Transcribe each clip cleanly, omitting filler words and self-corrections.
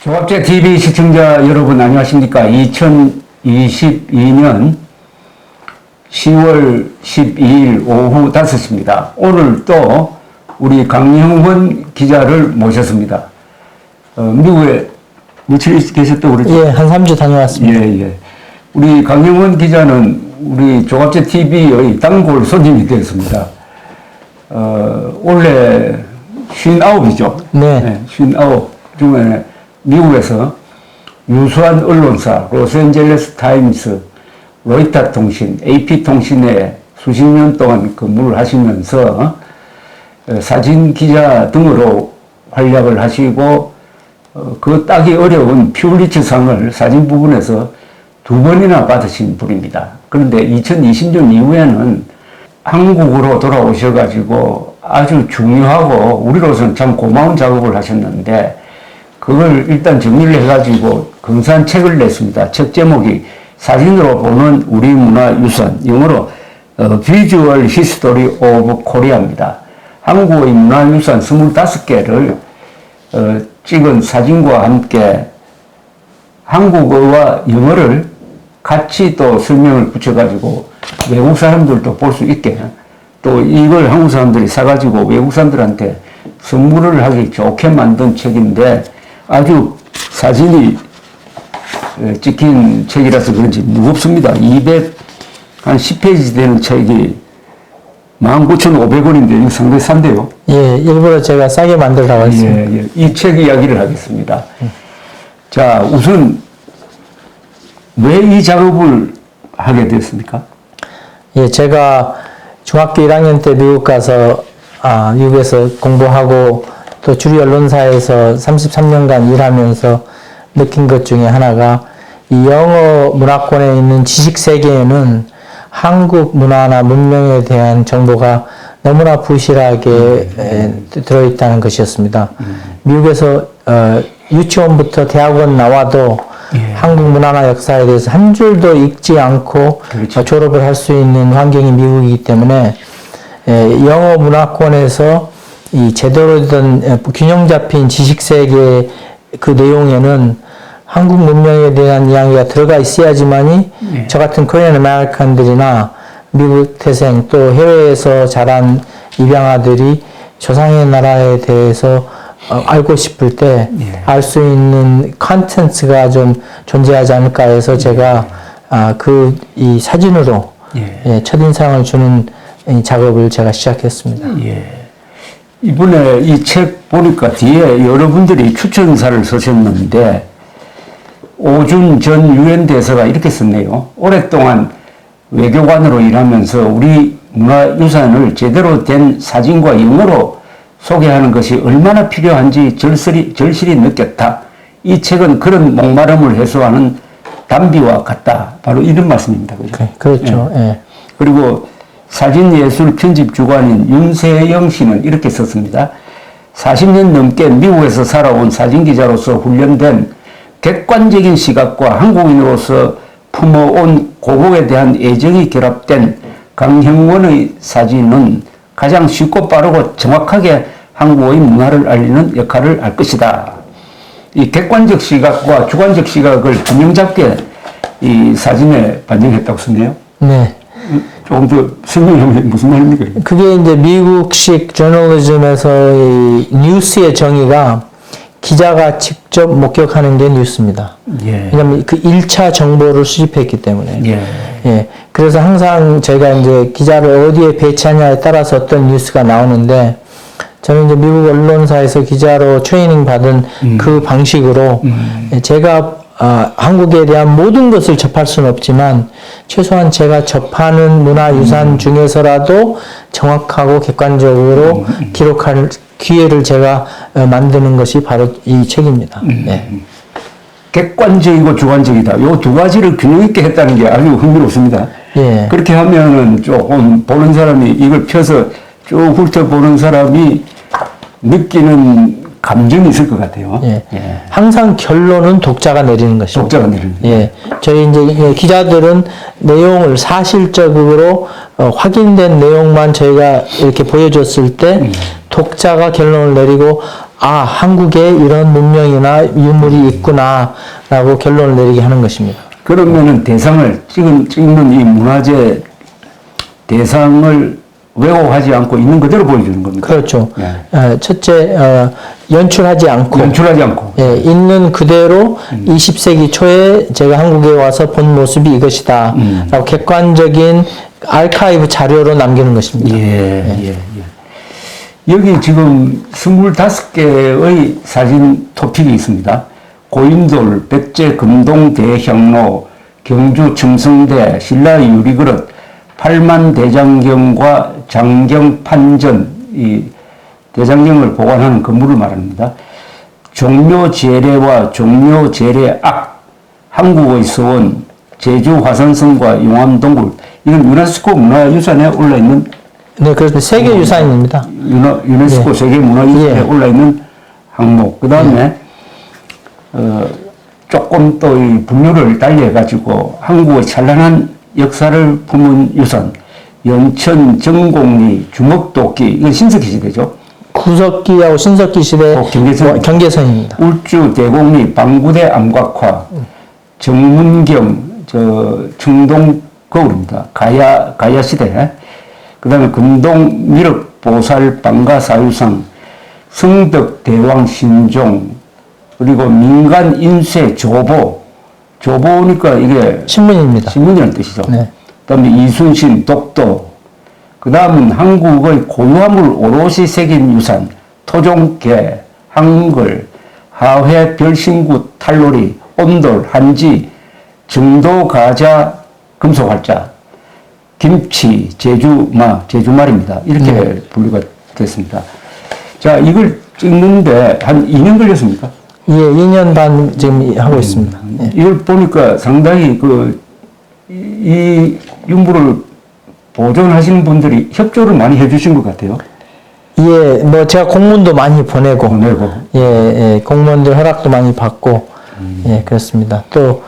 조갑제 TV 시청자 여러분 안녕하십니까? 2022년 10월 12일 오후 5시입니다. 오늘 또 우리 강영원 기자를 모셨습니다. 미국에 며칠 계셨다고 그랬죠? 예, 한 3주 다녀왔습니다. 예, 예. 우리 강영원 기자는 우리 조갑제 TV의 단골 손님이 되었습니다. 원래 59이죠? 네. 59 중에 미국에서 유수한 언론사, 로스앤젤레스 타임스, 로이터 통신, AP 통신에 수십 년 동안 근무를 하시면서 사진 기자 등으로 활약을 하시고 그 따기 어려운 퓰리츠상을 사진 부분에서 2번이나 받으신 분입니다. 그런데 2020년 이후에는 한국으로 돌아오셔가지고 아주 중요하고 우리로서는 참 고마운 작업을 하셨는데 그걸 일단 정리를 해가지고 근사한 책을 냈습니다. 책 제목이 사진으로 보는 우리 문화유산, 영어로 Visual History of Korea입니다. 한국의 문화유산 25개를 찍은 사진과 함께 한국어와 영어를 같이 또 설명을 붙여가지고 외국 사람들도 볼 수 있게 또 이걸 한국 사람들이 사가지고 외국 사람들한테 선물을 하기 좋게 만든 책인데 아주 사진이 찍힌 책이라서 그런지 무겁습니다. 210페이지 되는 책이 19,500원인데 이거 상당히 싼데요. 예, 일부러 제가 싸게 만들라고 했습니다. 예, 예. 이 책 이야기를 하겠습니다. 자, 우선 왜 이 작업을 하게 됐습니까? 예, 제가 중학교 1학년 때 미국 가서 미국에서 공부하고 또 주류 언론사에서 33년간 일하면서 느낀 것 중에 하나가 이 영어 문화권에 있는 지식 세계에는 한국 문화나 문명에 대한 정보가 너무나 부실하게 들어있다는 것이었습니다. 미국에서 유치원부터 대학원 나와도 한국 문화나 역사에 대해서 한 줄도 읽지 않고 그렇죠. 졸업을 할 수 있는 환경이 미국이기 때문에 영어 문화권에서 이 제대로 된 균형 잡힌 지식 세계 그 내용에는 한국 문명에 대한 이야기가 들어가 있어야지만이 저 같은 코리안 아메리칸들이나 미국 태생 또 해외에서 자란 입양아들이 조상의 나라에 대해서 알고 싶을 때 알 수 있는 컨텐츠가 좀 존재하지 않을까 해서 제가 이 사진으로 첫인상을 주는 이 작업을 제가 시작했습니다. 예. 이번에 이 책 보니까 뒤에 여러분들이 추천사를 쓰셨는데 오준 전 유엔 대사가 이렇게 썼네요. 오랫동안 외교관으로 일하면서 우리 문화유산을 제대로 된 사진과 영어로 소개하는 것이 얼마나 필요한지 절실히 느꼈다. 이 책은 그런 목마름을 해소하는 단비와 같다. 바로 이런 말씀입니다. 그죠? 그렇죠. 예. 예. 그리고 사진예술 편집 주관인 윤세영 씨는 이렇게 썼습니다. 40년 넘게 미국에서 살아온 사진기자로서 훈련된 객관적인 시각과 한국인으로서 품어온 고국에 대한 애정이 결합된 강형원의 사진은 가장 쉽고 빠르고 정확하게 한국의 문화를 알리는 역할을 할 것이다. 이 객관적 시각과 주관적 시각을 균형 잡게 이 사진에 반영했다고 쓰네요. 네. 조금 더 설명하면 무슨 말입니까? 그게 이제 미국식 저널리즘에서의 뉴스의 정의가 기자가 직접 목격하는 게 뉴스입니다. 예. 왜냐하면 그 1차 정보를 수집했기 때문에. 예. 예. 그래서 항상 저희가 이제 기자를 어디에 배치하냐에 따라서 어떤 뉴스가 나오는데 저는 이제 미국 언론사에서 기자로 트레이닝 받은 그 방식으로 제가 한국에 대한 모든 것을 접할 수는 없지만 최소한 제가 접하는 문화유산 중에서라도 정확하고 객관적으로 기록할 기회를 제가 만드는 것이 바로 이 책입니다. 네. 객관적이고 주관적이다. 요 두 가지를 균형 있게 했다는 게 아주 흥미롭습니다. 예. 그렇게 하면은 조금 보는 사람이 이걸 펴서 쭉 훑어보는 사람이 느끼는 감정이 있을 것 같아요. 예. 예. 항상 결론은 독자가 내리는 것입니다. 독자가 내리는. 예. 저희 이제 기자들은 내용을 사실적으로 확인된 내용만 저희가 이렇게 보여줬을 때 독자가 결론을 내리고 한국에 이런 문명이나 유물이 있구나라고 결론을 내리게 하는 것입니다. 그러면은 대상을 찍는 이 문화재 대상을 왜곡하지 않고 있는 그대로 보여주는 겁니다. 그렇죠. 네. 첫째, 연출하지 않고. 예, 있는 그대로 20세기 초에 제가 한국에 와서 본 모습이 이것이다. 라고 객관적인 아카이브 자료로 남기는 것입니다. 예. 여기 지금 25개의 사진 토픽이 있습니다. 고인돌, 백제 금동 대향로, 경주 첨성대, 신라 유리그릇, 팔만 대장경과 장경 판전, 이 대장경을 보관하는 건물을 말합니다. 종묘 재래와 종묘 재래악, 한국의 서원, 제주 화산성과 용암동굴, 이건 유네스코 문화유산에 올라있는 네, 그렇습니다. 세계유산입니다. 유네스코 세계문화유산에 올라있는 항목. 그 다음에 조금 또 이 분류를 달리해가지고 한국의 찬란한 역사를 품은 유산, 영천 정곡리, 주먹도끼, 이건 신석기 시대죠. 구석기하고 신석기 시대 경계선입니다. 울주 대곡리, 방구대 암각화, 정문경, 청동 거울입니다. 가야 시대. 그 다음에 금동 미륵 보살 방가 사유상, 성덕 대왕 신종, 그리고 민간 인쇄 조보니까 이게 신문입니다. 신문이라는 뜻이죠. 네. 그 다음에 이순신 독도, 그 다음은 한국의 고유화물 오롯이 새긴 유산, 토종개, 한글, 하회, 별신구, 탈놀이, 온돌, 한지, 정도 가자, 금속활자, 김치, 제주말입니다. 이렇게 분류가 됐습니다. 자, 이걸 찍는데 한 2년 걸렸습니까? 예, 2년 반 지금 하고 있습니다. 예. 이걸 보니까 상당히 이 유물을 보존하시는 분들이 협조를 많이 해주신 것 같아요. 예, 뭐 제가 공문도 많이 보내고, 예, 공무원들 허락도 많이 받고, 예, 그렇습니다. 또,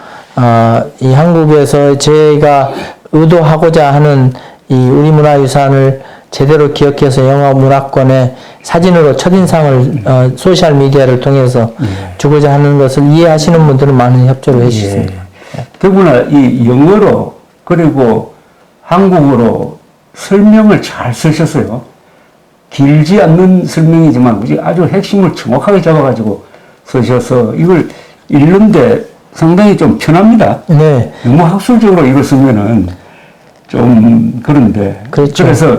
이 한국에서 제가 의도하고자 하는 이 우리 문화유산을 제대로 기억해서 영어문화권에 사진으로 첫인상을 소셜 미디어를 통해서 주고자 하는 것을 이해하시는 분들은 많은 협조를 해주셨습니다. 예. 더구나 이 영어로 그리고 한국어로 설명을 잘 쓰셨어요. 길지 않는 설명이지만 아주 핵심을 정확하게 잡아가지고 쓰셔서 이걸 읽는데 상당히 좀 편합니다. 네. 너무 학술적으로 이걸 쓰면은 좀 그런데. 그렇죠. 그래서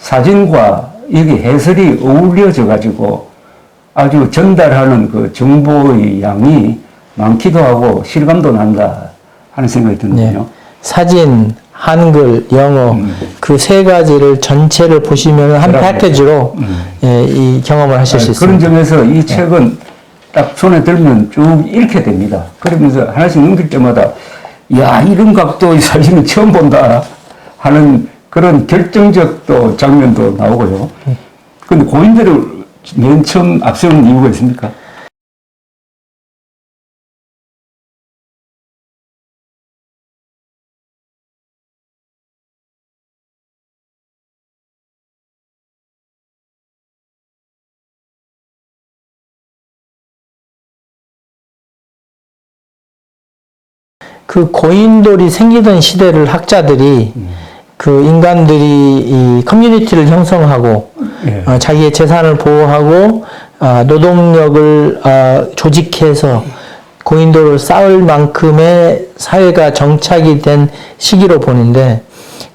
사진과 여기 해설이 어울려져 가지고 아주 전달하는 그 정보의 양이 많기도 하고 실감도 난다 하는 생각이 드는군요. 네. 사진, 한글, 영어 그 세 가지를 전체를 보시면 한 패키지로 예, 이 경험을 하실 수 있습니다. 그런 점에서 이 책은 딱 손에 들면 쭉 읽게 됩니다. 그러면서 하나씩 넘길 때마다 야, 이런 각도의 사진은 처음 본다 하는 그런 결정적 또 장면도 나오고요. 근데 고인들을 맨 처음 앞세우는 이유가 있습니까? 그 고인돌이 생기던 시대를 학자들이 그 인간들이 이 커뮤니티를 형성하고 자기의 재산을 보호하고 노동력을 조직해서 고인돌을 쌓을 만큼의 사회가 정착이 된 시기로 보는데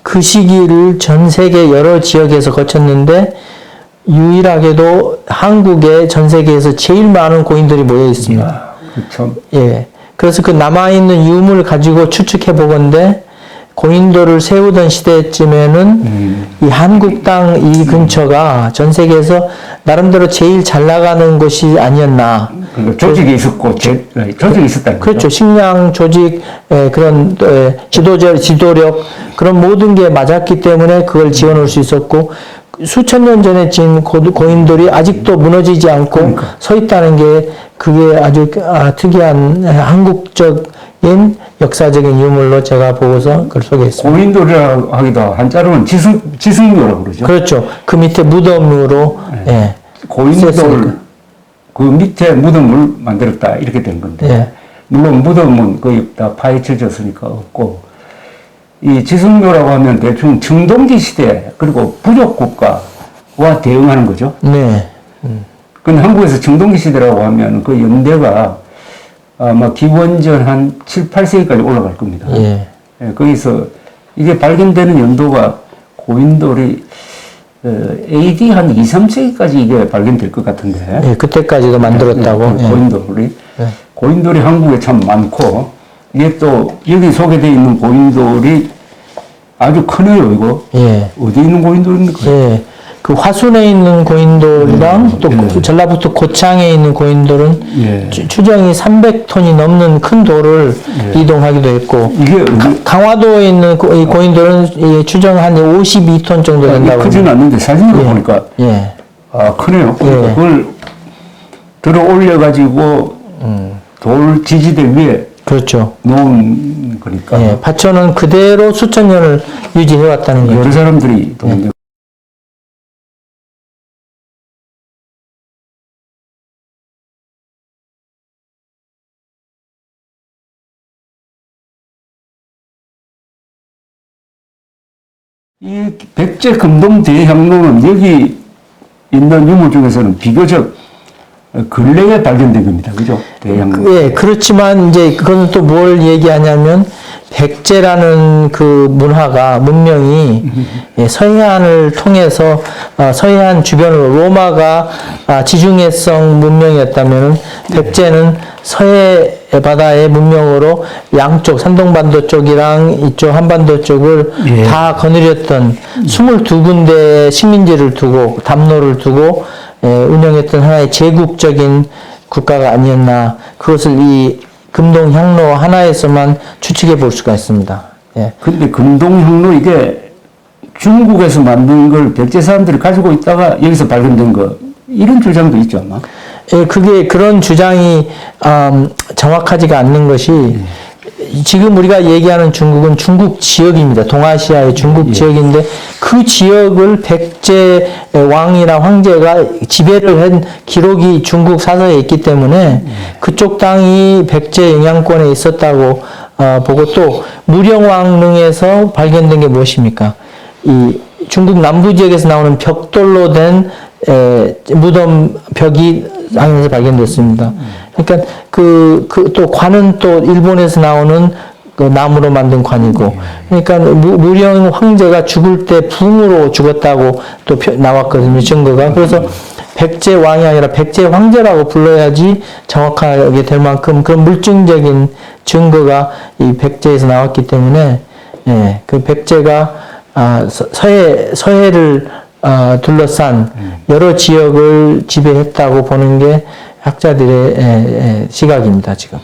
그 시기를 전 세계 여러 지역에서 거쳤는데 유일하게도 한국에 전 세계에서 제일 많은 고인돌이 모여 있습니다. 그렇죠. 예. 그래서 그 남아있는 유물을 가지고 추측해 보건대 고인돌을 세우던 시대쯤에는 이 한국 땅 이 근처가 전 세계에서 나름대로 제일 잘 나가는 곳이 아니었나. 그러니까 조직이 있었고, 조직이 있었다는 거죠. 그렇죠. 식량, 조직, 그런 지도력, 그런 모든 게 맞았기 때문에 그걸 지어놓을 수 있었고, 수천 년 전에 지은 고인돌이 아직도 무너지지 않고 서 있다는 게 그게 아주 특이한 한국적인 역사적인 유물로 제가 보고서 그걸 소개했습니다. 고인돌이라고 하기도 한자로는 지승묘라고 그러죠. 그렇죠. 그 밑에 무덤으로 예. 고인돌 그 밑에 무덤을 만들었다 이렇게 된 건데 예. 물론 무덤은 거의 다 파헤쳐졌으니까 없고 이 지성묘라고 하면 대충 청동기 시대 그리고 부족 국가와 대응하는 거죠. 네. 근데 한국에서 청동기 시대라고 하면 그 연대가 아마 기원전 한 7, 8세기까지 올라갈 겁니다. 예. 예, 거기서 이게 발견되는 연도가 고인돌이 AD 한 2, 3세기까지 이게 발견될 것 같은데. 예, 그때까지도 만들었다고. 예. 고인돌이. 예. 고인돌이 한국에 참 많고, 이게 또 여기 소개되어 있는 고인돌이 아주 크네요, 이거. 예. 어디 있는 고인돌입니까? 예. 그 화순에 있는 고인돌이랑 또 전라북도 고창에 있는 고인돌은 예. 추정이 300톤이 넘는 큰 돌을 이동하기도 했고 이게 어디, 강화도에 있는 이 고인돌은 이 추정 한 52톤 정도 된다고. 크지는 않는데 사진으로 예. 보니까 예. 아, 크네요. 그러니까 예. 그걸 들어 올려가지고 돌 지지대 위에 그렇죠. 놓은 거니까. 예. 파천은 그대로 수천 년을 유지해 왔다는 거예요. 여러 사람들이 또 이제 이 백제 금동 대향로는 여기 있는 유물 중에서는 비교적 근래에 발견된 겁니다. 그죠? 대향로. 예, 그렇지만 이제 그건 또 뭘 얘기하냐면 백제라는 그 문명이 예, 서해안을 통해서 서해안 주변으로 로마가 지중해성 문명이었다면 백제는 서해 바다의 문명으로 양쪽 산동반도 쪽이랑 이쪽 한반도 쪽을 예. 다 거느렸던 22군데의 식민지를 두고 담로를 두고 운영했던 하나의 제국적인 국가가 아니었나 그것을 이 금동 향로 하나에서만 추측해 볼 수가 있습니다. 예. 근데 금동향로 이게 중국에서 만든 걸 백제 사람들이 가지고 있다가 여기서 발견된 거 이런 주장도 있죠 아마. 예, 그게 그런 주장이 정확하지가 않는 것이 지금 우리가 얘기하는 중국은 중국 지역입니다. 동아시아의 중국 지역인데 그 지역을 백제 왕이나 황제가 지배를 한 기록이 중국 사서에 있기 때문에 그쪽 땅이 백제 영향권에 있었다고 보고 또 무령왕릉에서 발견된 게 무엇입니까? 이 중국 남부 지역에서 나오는 벽돌로 된 무덤 벽이 안에서 발견됐습니다. 그러니까 또 관은 또 일본에서 나오는 그 나무로 만든 관이고, 그러니까 무령 황제가 죽을 때 붕으로 죽었다고 또 나왔거든요, 증거가. 그래서 백제 왕이 아니라 백제 황제라고 불러야지 정확하게 될 만큼 그런 물증적인 증거가 이 백제에서 나왔기 때문에, 예, 그 백제가 서해를 둘러싼 여러 지역을 지배했다고 보는 게 학자들의 시각입니다, 지금.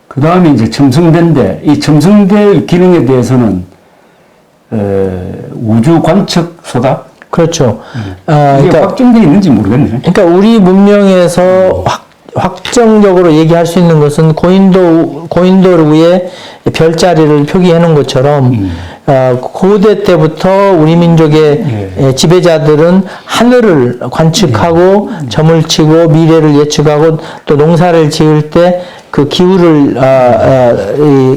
그 다음에 이제 첨성대인데 이 첨성대 기능에 대해서는 우주 관측 소다 그렇죠. 이게 그러니까, 확정되어 있는지 모르겠네. 그러니까 우리 문명에서 확정적으로 얘기할 수 있는 것은 고인돌 위에 별자리를 표기해 놓은 것처럼 고대 때부터 우리 민족의 지배자들은 하늘을 관측하고 점을 치고 미래를 예측하고 또 농사를 지을 때 그 기후를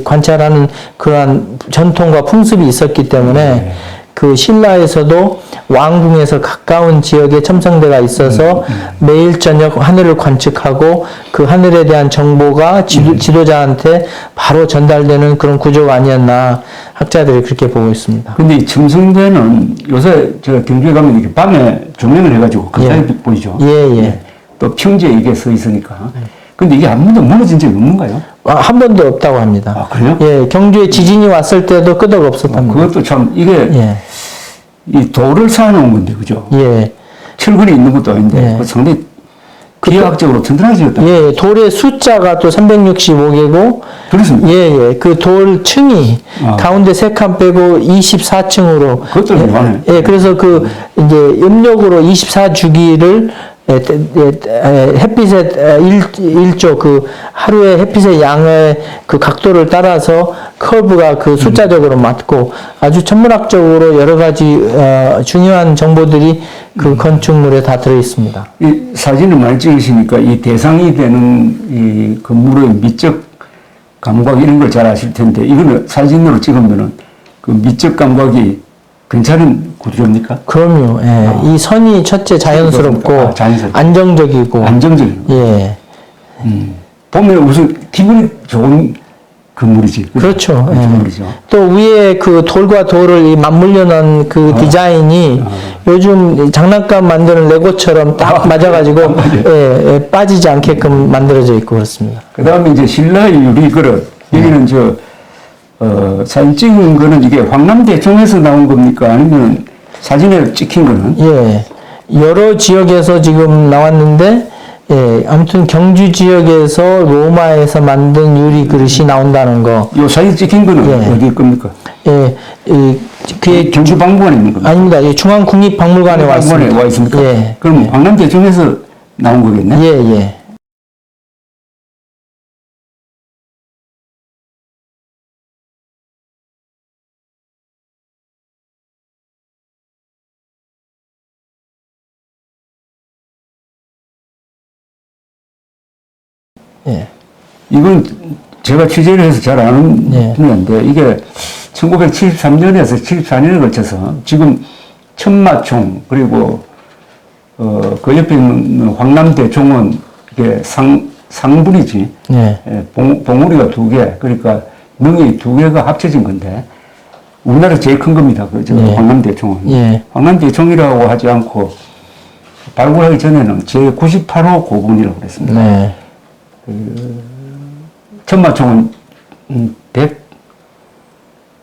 관찰하는 그러한 전통과 풍습이 있었기 때문에 그 신라에서도 왕궁에서 가까운 지역에 첨성대가 있어서 매일 저녁 하늘을 관측하고 그 하늘에 대한 정보가 지도자한테 바로 전달되는 그런 구조가 아니었나 학자들이 그렇게 보고 있습니다. 근데 이 첨성대는 요새 제가 경주에 가면 이렇게 밤에 조명을 해가지고 갑자기 보이죠. 예. 또 평지에 이게 서 있으니까. 근데 이게 한 번도 무너진 적이 없는가요? 한 번도 없다고 합니다. 아, 그래요? 예, 경주에 지진이 왔을 때도 끄덕 없었답니다. 그것도 참 이게 이 돌을 쌓아놓은 건데 그죠? 예. 철근이 있는 것도 아닌데 상당히 기하학적으로 튼튼하게 지었다. 예, 돌의 숫자가 또 365개고 그렇습니다. 예. 그 돌 층이 가운데 3칸 빼고 24층으로 그것도 많네. 예, 그래서 그 이제 음력으로 24주기를 햇빛의 일조 그 하루의 햇빛의 양의 그 각도를 따라서 커브가 그 숫자적으로 맞고 아주 천문학적으로 여러 가지 중요한 정보들이 그 건축물에 다 들어 있습니다. 이 사진을 많이 찍으시니까 이 대상이 되는 이 건물의 미적 감각 이런 걸 잘 아실 텐데 이거는 사진으로 찍으면은 그 미적 감각이 괜찮은 구조입니까? 그럼요. 예. 이 선이 첫째 자연스럽고 자연스럽고. 안정적이고 안정적인. 예. 보면 우선 기분이 좋은 건물이지. 그렇죠. 예. 건물이죠. 또 위에 그 돌과 돌을 이 맞물려 놓은 그 디자인이 요즘 장난감 만드는 레고처럼 딱 맞아가지고 빠지지 않게끔 만들어져 있고 그렇습니다. 그 다음에 이제 신라 유리 그릇. 여기는 사진 찍은 거는 이게 황남대청에서 나온 겁니까? 아니면 사진에 찍힌 거는? 예. 여러 지역에서 지금 나왔는데, 예. 아무튼 경주 지역에서 로마에서 만든 유리 그릇이 나온다는 거. 요 사진 찍힌 거는 예. 어디 겁니까? 예. 그게 경주박물관에 있는 겁니까? 아닙니다. 예. 중앙국립박물관에 와 박물관에 있습니다. 와 있습니까? 예. 그럼 황남대청에서 나온 거겠네? 예, 예. 예. 이건 제가 취재를 해서 잘 아는 예. 분야인데 이게 1973년에서 74년에 걸쳐서 지금 천마총 그리고 그 옆에 있는 황남대총은 이게 상분이지. 예. 예, 봉우리가 2개, 그러니까 능이 2개가 합쳐진 건데 우리나라 제일 큰 겁니다. 그죠? 예. 황남대총은. 예. 황남대총이라고 하지 않고 발굴하기 전에는 제98호 고분이라고 그랬습니다. 네. 천마총은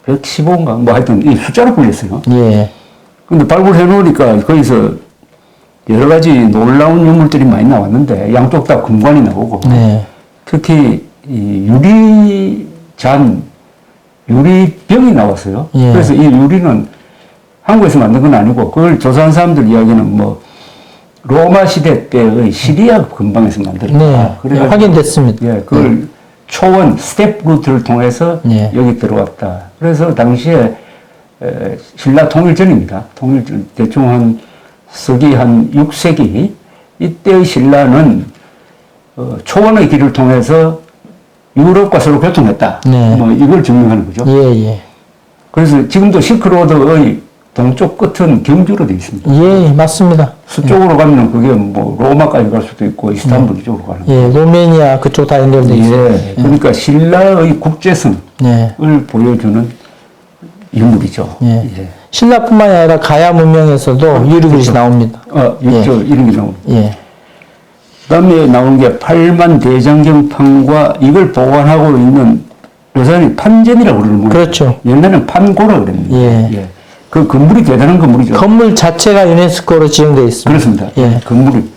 115인가? 뭐 하여튼 이 숫자로 불렸어요. 예. 근데 발굴해 놓으니까 거기서 여러 가지 놀라운 유물들이 많이 나왔는데 양쪽 다 금관이 나오고 네. 특히 이 유리병이 나왔어요. 예. 그래서 이 유리는 한국에서 만든 건 아니고 그걸 조사한 사람들 이야기는 뭐 로마 시대 때의 시리아 근방에서 만들었다. 네. 그래가지고 확인됐습니다. 예, 그걸 초원 스텝 루트를 통해서 예. 여기 들어왔다. 그래서 당시에 신라 통일 전입니다. 통일 전 대충 한 서기 한 6세기 이때의 신라는 초원의 길을 통해서 유럽과 서로 교통했다. 네. 뭐 이걸 증명하는 거죠. 예, 예. 그래서 지금도 실크로드의 동쪽 끝은 경주로 되어 있습니다. 예, 맞습니다. 서쪽으로 가면 그게 뭐 로마까지 갈 수도 있고 이스탄불 이쪽으로 가는 거예요. 예, 로메니아 그쪽 다 연결돼 있어요. 예, 그러니까 신라의 국제성을 예. 보여주는 유물이죠. 예. 예. 신라뿐만이 아니라 가야 문명에서도 유리그릇이 나옵니다. 있죠. 이런 게 나옵니다. 예. 그다음에 나온 게 팔만 대장경판과 이걸 보관하고 있는 요새는 판전이라고 그러는 거예요. 그렇죠. 옛날에는 판고라 그랬는데. 예. 그 건물이 대단한 건물이죠. 건물 자체가 유네스코로 지정되어 있습니다. 그렇습니다. 예. 건물이.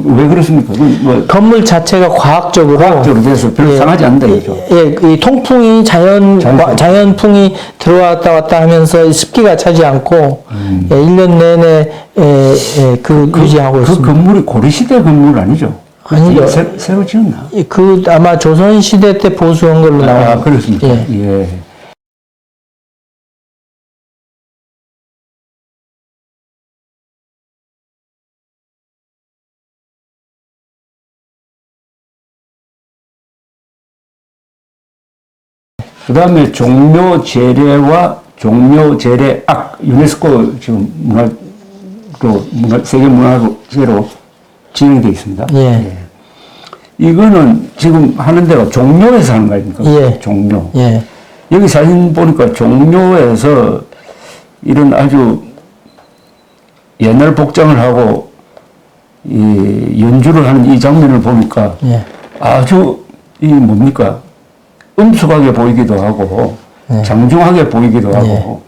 왜 그렇습니까? 뭐 건물 자체가 과학적으로 돼서 별로 상하지 않는다 이거죠. 예, 이 통풍이 자연풍이 들어왔다 왔다 하면서 습기가 차지 않고 예, 1년 내내 유지하고 그 있습니다. 건물이 고려시대 건물 아니죠? 아니죠. 새로 지었나? 그 아마 조선 시대 때 보수한 걸로 나와요. 그렇습니까? 예. 예. 그 다음에 종묘제례와 종묘제례악 유네스코 지금 세계문화재로 지정되어 있습니다. 예. 이거는 지금 하는 데가 종묘에서 하는 거 아닙니까? 예. 종묘. 예. 여기 사진 보니까 종묘에서 이런 아주 옛날 복장을 하고 이 연주를 하는 이 장면을 보니까 예. 아주 이 뭡니까? 엄숙하게 보이기도 하고 장중하게 보이기도 하고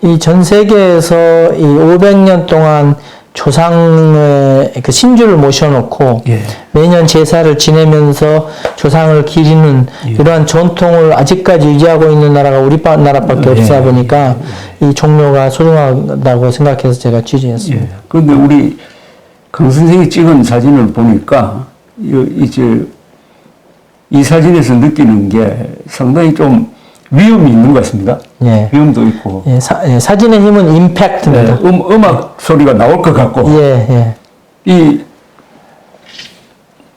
이 전 세계에서 이 500년 동안 조상의 그 신주를 모셔놓고 예. 매년 제사를 지내면서 조상을 기리는 이러한 전통을 아직까지 유지하고 있는 나라가 우리 나라밖에 없다 보니까 이 종묘가 소중하다고 생각해서 제가 취재했습니다. 예. 그런데 우리 강 선생이 찍은 사진을 보니까 이 사진에서 느끼는 게 상당히 좀 위험이 있는 것 같습니다. 예. 위험도 있고. 예, 사진의 힘은 임팩트입니다. 음악 소리가 나올 것 같고. 예. 이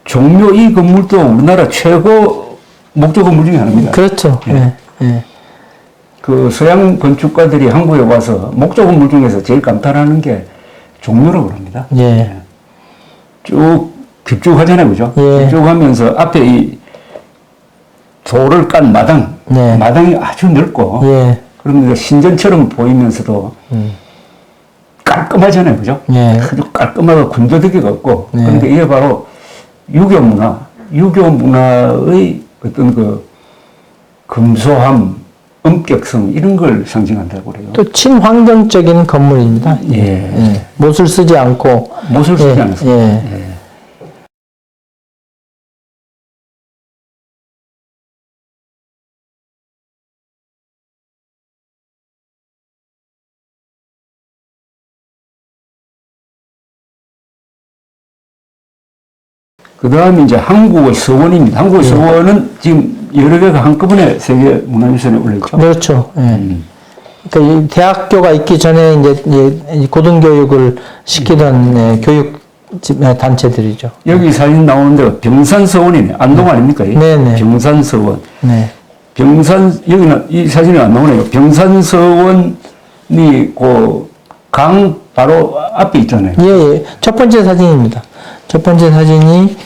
종묘 이 건물도 우리나라 최고 목조 건물 중에 하나입니다. 그렇죠. 예. 그 서양 건축가들이 한국에 와서 목조 건물 중에서 제일 감탄하는 게 종묘라고 합니다. 예. 쭉 길쭉하잖아요, 그죠? 예. 길쭉하면서 앞에 이 돌을 깐 마당, 네. 마당이 아주 넓고, 예. 그러면서 신전처럼 보이면서도 깔끔하잖아요, 그죠? 예. 아주 깔끔하고 군더더기가 없고, 네. 그러니까 이게 바로 유교 문화의 어떤 그 검소함, 엄격성 이런 걸 상징한다고 그래요. 또 친환경적인 건물입니다. 예. 못을 쓰지 않고 못을 쓰지 않았습니다. 예. 그 다음에 이제 한국의 서원입니다. 한국의 서원은 지금 여러 개가 한꺼번에 세계 문화유산에 올라있죠. 그렇죠. 예. 그러니까 이 대학교가 있기 전에 이제 고등교육을 시키던 교육 단체들이죠. 여기 사진 나오는 데가 병산서원이네. 안동 아닙니까? 네네. 병산서원. 네. 여기는 이 사진이 안 나오네요. 병산서원이 그 강 바로 앞에 있잖아요. 예. 첫 번째 사진입니다. 첫 번째 사진이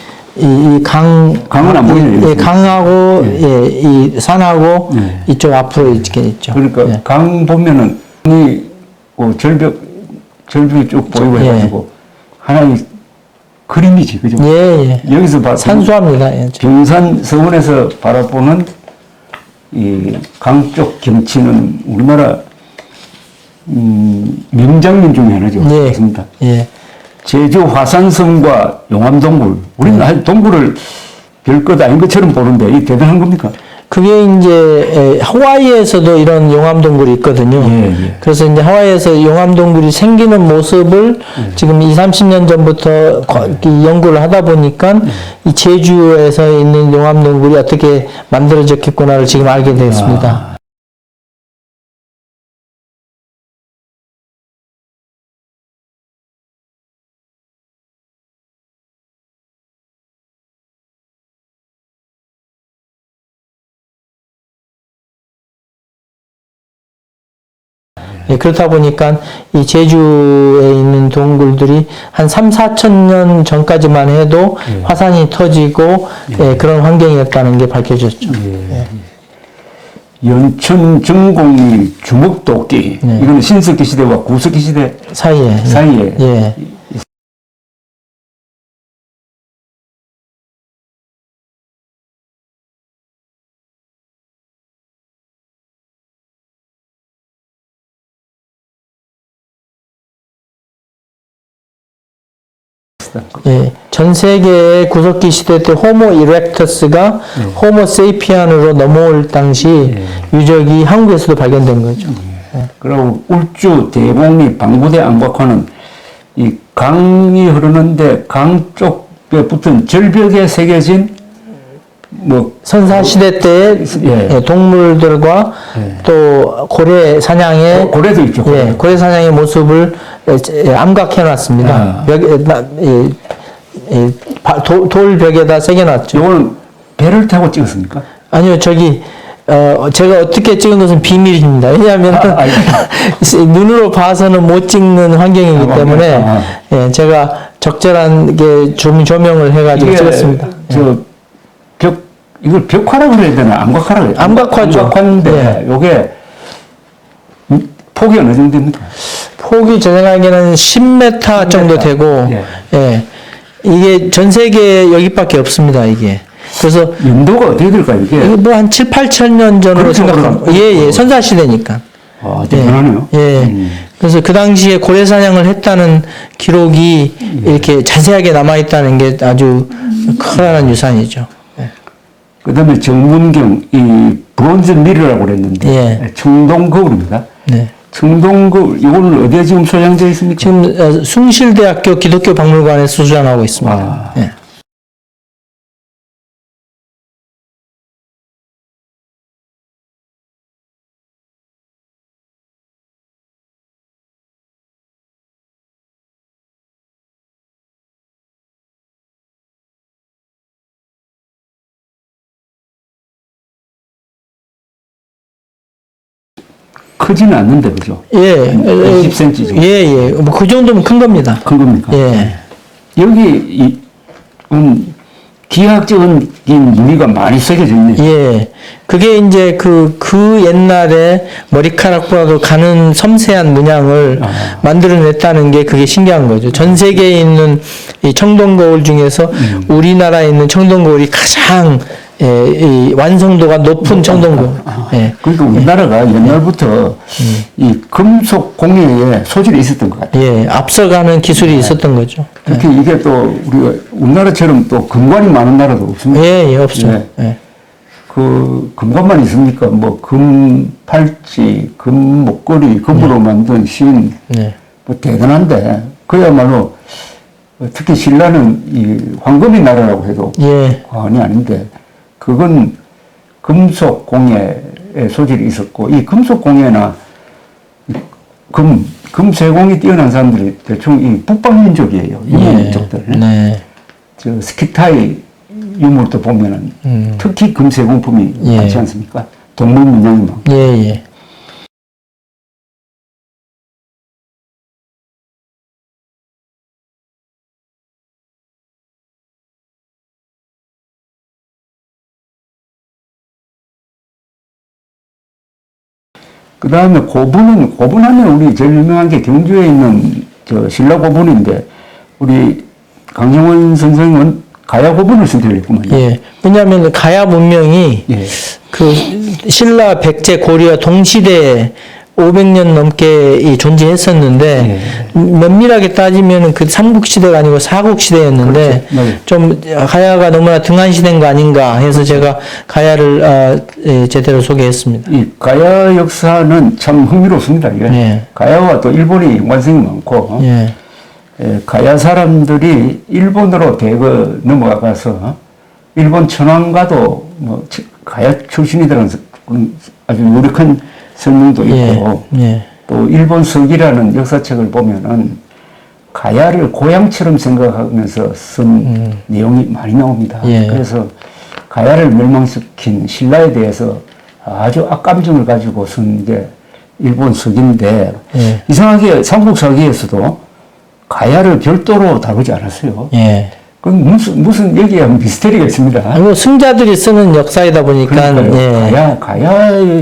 강은 안 보이네요. 예, 강하고 이 산하고 이쪽 앞으로 이렇게 있죠. 그러니까 강 보면은 절벽이 쭉 보이고 해가지고 하나의 그림이지, 그죠? 예. 여기서 봐 산수합니다. 예. 병산 서원에서 바라보는 이 강 쪽 경치는 우리나라 명장면 중에 하나죠. 예. 맞습니다. 예. 제주 화산섬과 용암동굴. 우리는 사실 동굴을 별것 아닌 것처럼 보는데 이 대단한 겁니까? 그게 이제 하와이에서도 이런 용암동굴이 있거든요. 예. 그래서 이제 하와이에서 용암동굴이 생기는 모습을 지금 30년 전부터 이 연구를 하다 보니까 이 제주에서 있는 용암동굴이 어떻게 만들어졌겠구나를 지금 알게 됐습니다. 예, 그렇다 보니까 이 제주에 있는 동굴들이 한 3, 4천 년 전까지만 해도 화산이 터지고 그런 환경이었다는 게 밝혀졌죠. 연천 정공리 주먹도끼. 이거는 신석기 시대와 구석기 시대 사이에. 예. 예, 전 세계의 구석기 시대 때 호모 이렉터스가 호모 세이피안으로 넘어올 당시 유적이 한국에서도 발견된 거죠. 그리고 울주 대봉리 방구대 안곽화는 이 강이 흐르는데 강 쪽에 붙은 절벽에 새겨진 선사시대 때의 동물들과 또 고래 사냥의 고래도 있죠. 고래 사냥의 모습을 암각해 놨습니다. 돌벽에다 새겨 놨죠. 이거는 배를 타고 찍었습니까? 아니요, 제가 어떻게 찍은 것은 비밀입니다. 왜냐하면 눈으로 봐서는 못 찍는 환경이기 때문에 제가 적절한 게 조명을 해가지고 찍었습니다. 이걸 벽화라고 그래야 되나? 암각화라고 해야 되나? 암각화죠. 암각화인데, 요게, 폭이 어느 정도 됩니까? 폭이 제 생각에는 10m 정도 되고, 이게 전 세계에 여기밖에 없습니다, 이게. 그래서. 연도가 어떻게 될까요, 이게? 이게 뭐 한 7, 8천 년 전으로 생각하면. 선사시대니까. 대단하네요. 그래서 그 당시에 고래 사냥을 했다는 기록이 이렇게 자세하게 남아있다는 게 아주 커다란 유산이죠. 예. 그 다음에 정문경, 이 브론즈 미러라고 그랬는데, 예. 청동 거울입니다. 네. 청동 거울, 이거는 어디에 지금 소장되어 있습니까? 지금 숭실대학교 기독교 박물관에 소장하고 있습니다. 아. 예. 크지는 않는데, 그죠? 예. 20cm 정도. 예, 예. 뭐 그 정도면 큰 겁니다. 큰 겁니까? 예. 여기, 기하학적인 무늬가 많이 새겨져 있네요. 예. 그게 이제 그 옛날에 머리카락보다도 가는 섬세한 문양을 만들어냈다는 게 그게 신기한 거죠. 전 세계에 있는 이 청동거울 중에서 우리나라에 있는 청동거울이 가장 이 완성도가 높은 청동거울. 예. 그러니까 우리나라가 옛날부터 이 금속 공예에 소질이 있었던 것 같아요. 예. 앞서가는 기술이 있었던 거죠. 특히 이게 또 우리가 우리나라처럼 또 금관이 많은 나라도 없습니다. 예, 예, 없죠. 예. 예. 그 금관만 있습니까? 뭐 금 팔찌, 금 목걸이, 금으로 만든 신, 네. 뭐 대단한데 그야말로 특히 신라는 이 황금의 나라라고 해도 예. 과언이 아닌데 그건 금속 공예에 소질이 있었고 이 금속 공예나 금세공이 뛰어난 사람들이 대충 이 북방민족이에요. 유목민족들. 네. 저 스키타이 유물도 보면은 특히 금세공품이 예. 많지 않습니까? 동물 문양이 많고. 예, 예. 그 다음에 고분하면 우리 제일 유명한 게 경주에 있는 저 신라 고분인데 우리 강정원 선생은 가야 고분을 선택했구만요. 예. 왜냐하면 가야 문명이 예. 그 신라, 백제, 고려와 동시대에 500년 넘게 존재했었는데 면밀하게 따지면 그 삼국시대가 아니고 사국시대였는데 그렇죠. 네. 좀 가야가 너무나 등한시대인 거 아닌가 해서 제가 가야를 제대로 소개했습니다. 이 가야 역사는 참 흥미롭습니다. 이게. 예. 가야와 또 일본이 완성이 많고 예. 가야 사람들이 일본으로 대거 넘어가서 일본 천황과도 뭐 가야 출신이라는 아주 유력한 설명도 있고 예. 또 일본 서기라는 역사책을 보면은 가야를 고향처럼 생각하면서 쓴 내용이 많이 나옵니다. 예. 그래서 가야를 멸망시킨 신라에 대해서 아주 악감정을 가지고 쓴 게 일본 서기인데 예. 이상하게 삼국사기에서도 가야를 별도로 다루지 않았어요. 예. 그건 무슨 여기에 미스터리가 있습니다. 아니고 승자들이 쓰는 역사이다 보니까 예.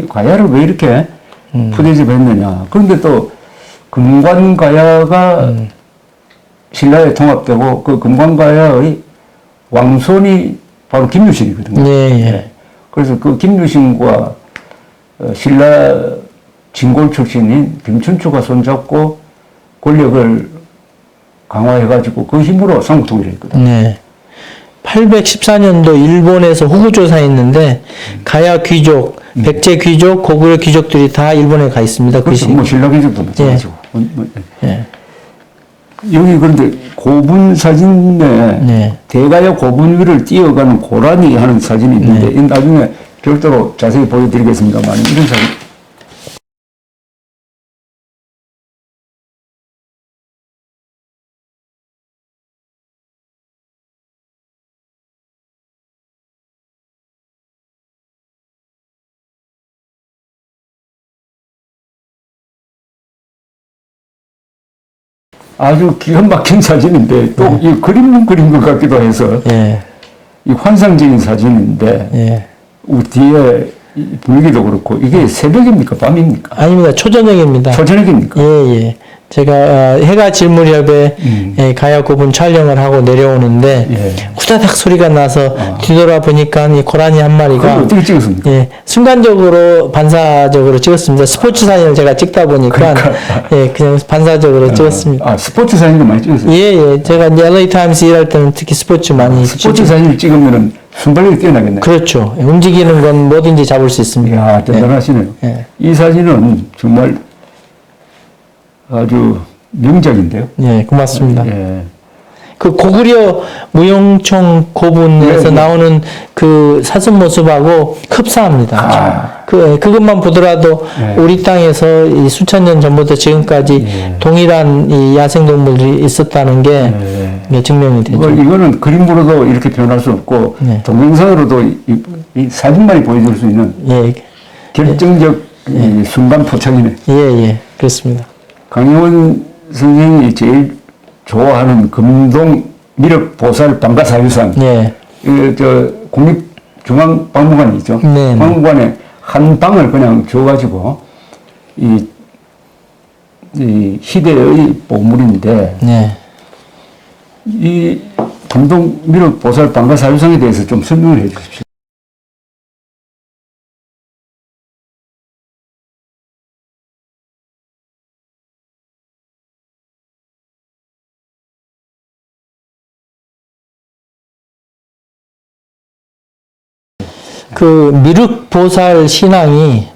가야를 왜 이렇게 푸대접했느냐. 그런데 또 금관가야가 신라에 통합되고 그 금관가야의 왕손이 바로 김유신이거든요. 예, 예. 네. 그래서 그 김유신과 신라 진골 출신인 김춘추가 손잡고 권력을 강화해가지고 그 힘으로 삼국통일을 했거든요. 네. 814년도 일본에서 후구조사했는데 가야 귀족, 백제 귀족, 고구려 귀족들이 다 일본에 가 있습니다. 그렇죠. 뭐 신라 귀족도 마찬가지고. 예. 여기 그런데 고분 사진에 네. 대가야 고분 위를 뛰어가는 고라니 하는 사진이 있는데 이 나중에 별도로 자세히 보여드리겠습니다만 이런 사진. 아주 기가 막힌 사진인데 또 이 그림 그린 것 같기도 해서 예. 이 환상적인 사진인데 예. 뒤에 분위기도 그렇고 이게 새벽입니까 밤입니까? 아닙니다. 초저녁입니다. 초저녁입니까? 예, 예. 제가 해가 질 무렵에 가야 구분 촬영을 하고 내려오는데 예. 후다닥 소리가 나서 뒤돌아 보니까 이 고라니 한 그걸 마리가 어떻게 찍었습니까? 예, 순간적으로 반사적으로 찍었습니다. 스포츠 사진을 제가 찍다 보니까 예, 그냥 반사적으로 찍었습니다. 아 스포츠 사진도 많이 찍었어요. 예, 예. 제가 이제 LA 타임스 일할 때는 특히 스포츠 많이 스포츠 사진을 찍으면은 순발력이 뛰어나겠네요. 그렇죠. 움직이는 건 뭐든지 잡을 수 있습니다. 이야 대단하시네요. 예. 이 사진은 정말 아주 명작인데요. 예, 고맙습니다. 예. 그 고구려 무용총 고분에서 예, 예. 나오는 그 사슴 모습하고 흡사합니다. 그것만 보더라도 예. 우리 땅에서 이 수천 년 전부터 지금까지 동일한 이 야생동물들이 있었다는 게 이게 증명이 되죠. 이거는 그림으로도 이렇게 표현할 수 없고 네. 동영상으로도 이 사진만이 보여줄 수 있는 예, 결정적 이 순간 포착이네. 예, 예, 그렇습니다. 강영원 선생이 제일 좋아하는 금동 미륵보살 방가사유상. 예, 저 국립중앙박물관이 있죠. 네, 네. 박물관에 한 방을 그냥 줘가지고 이 희대의 보물인데 예. 이 금동 미륵보살 방가사유상에 대해서 좀 설명을 해 주십시오. 그 미륵보살 신앙이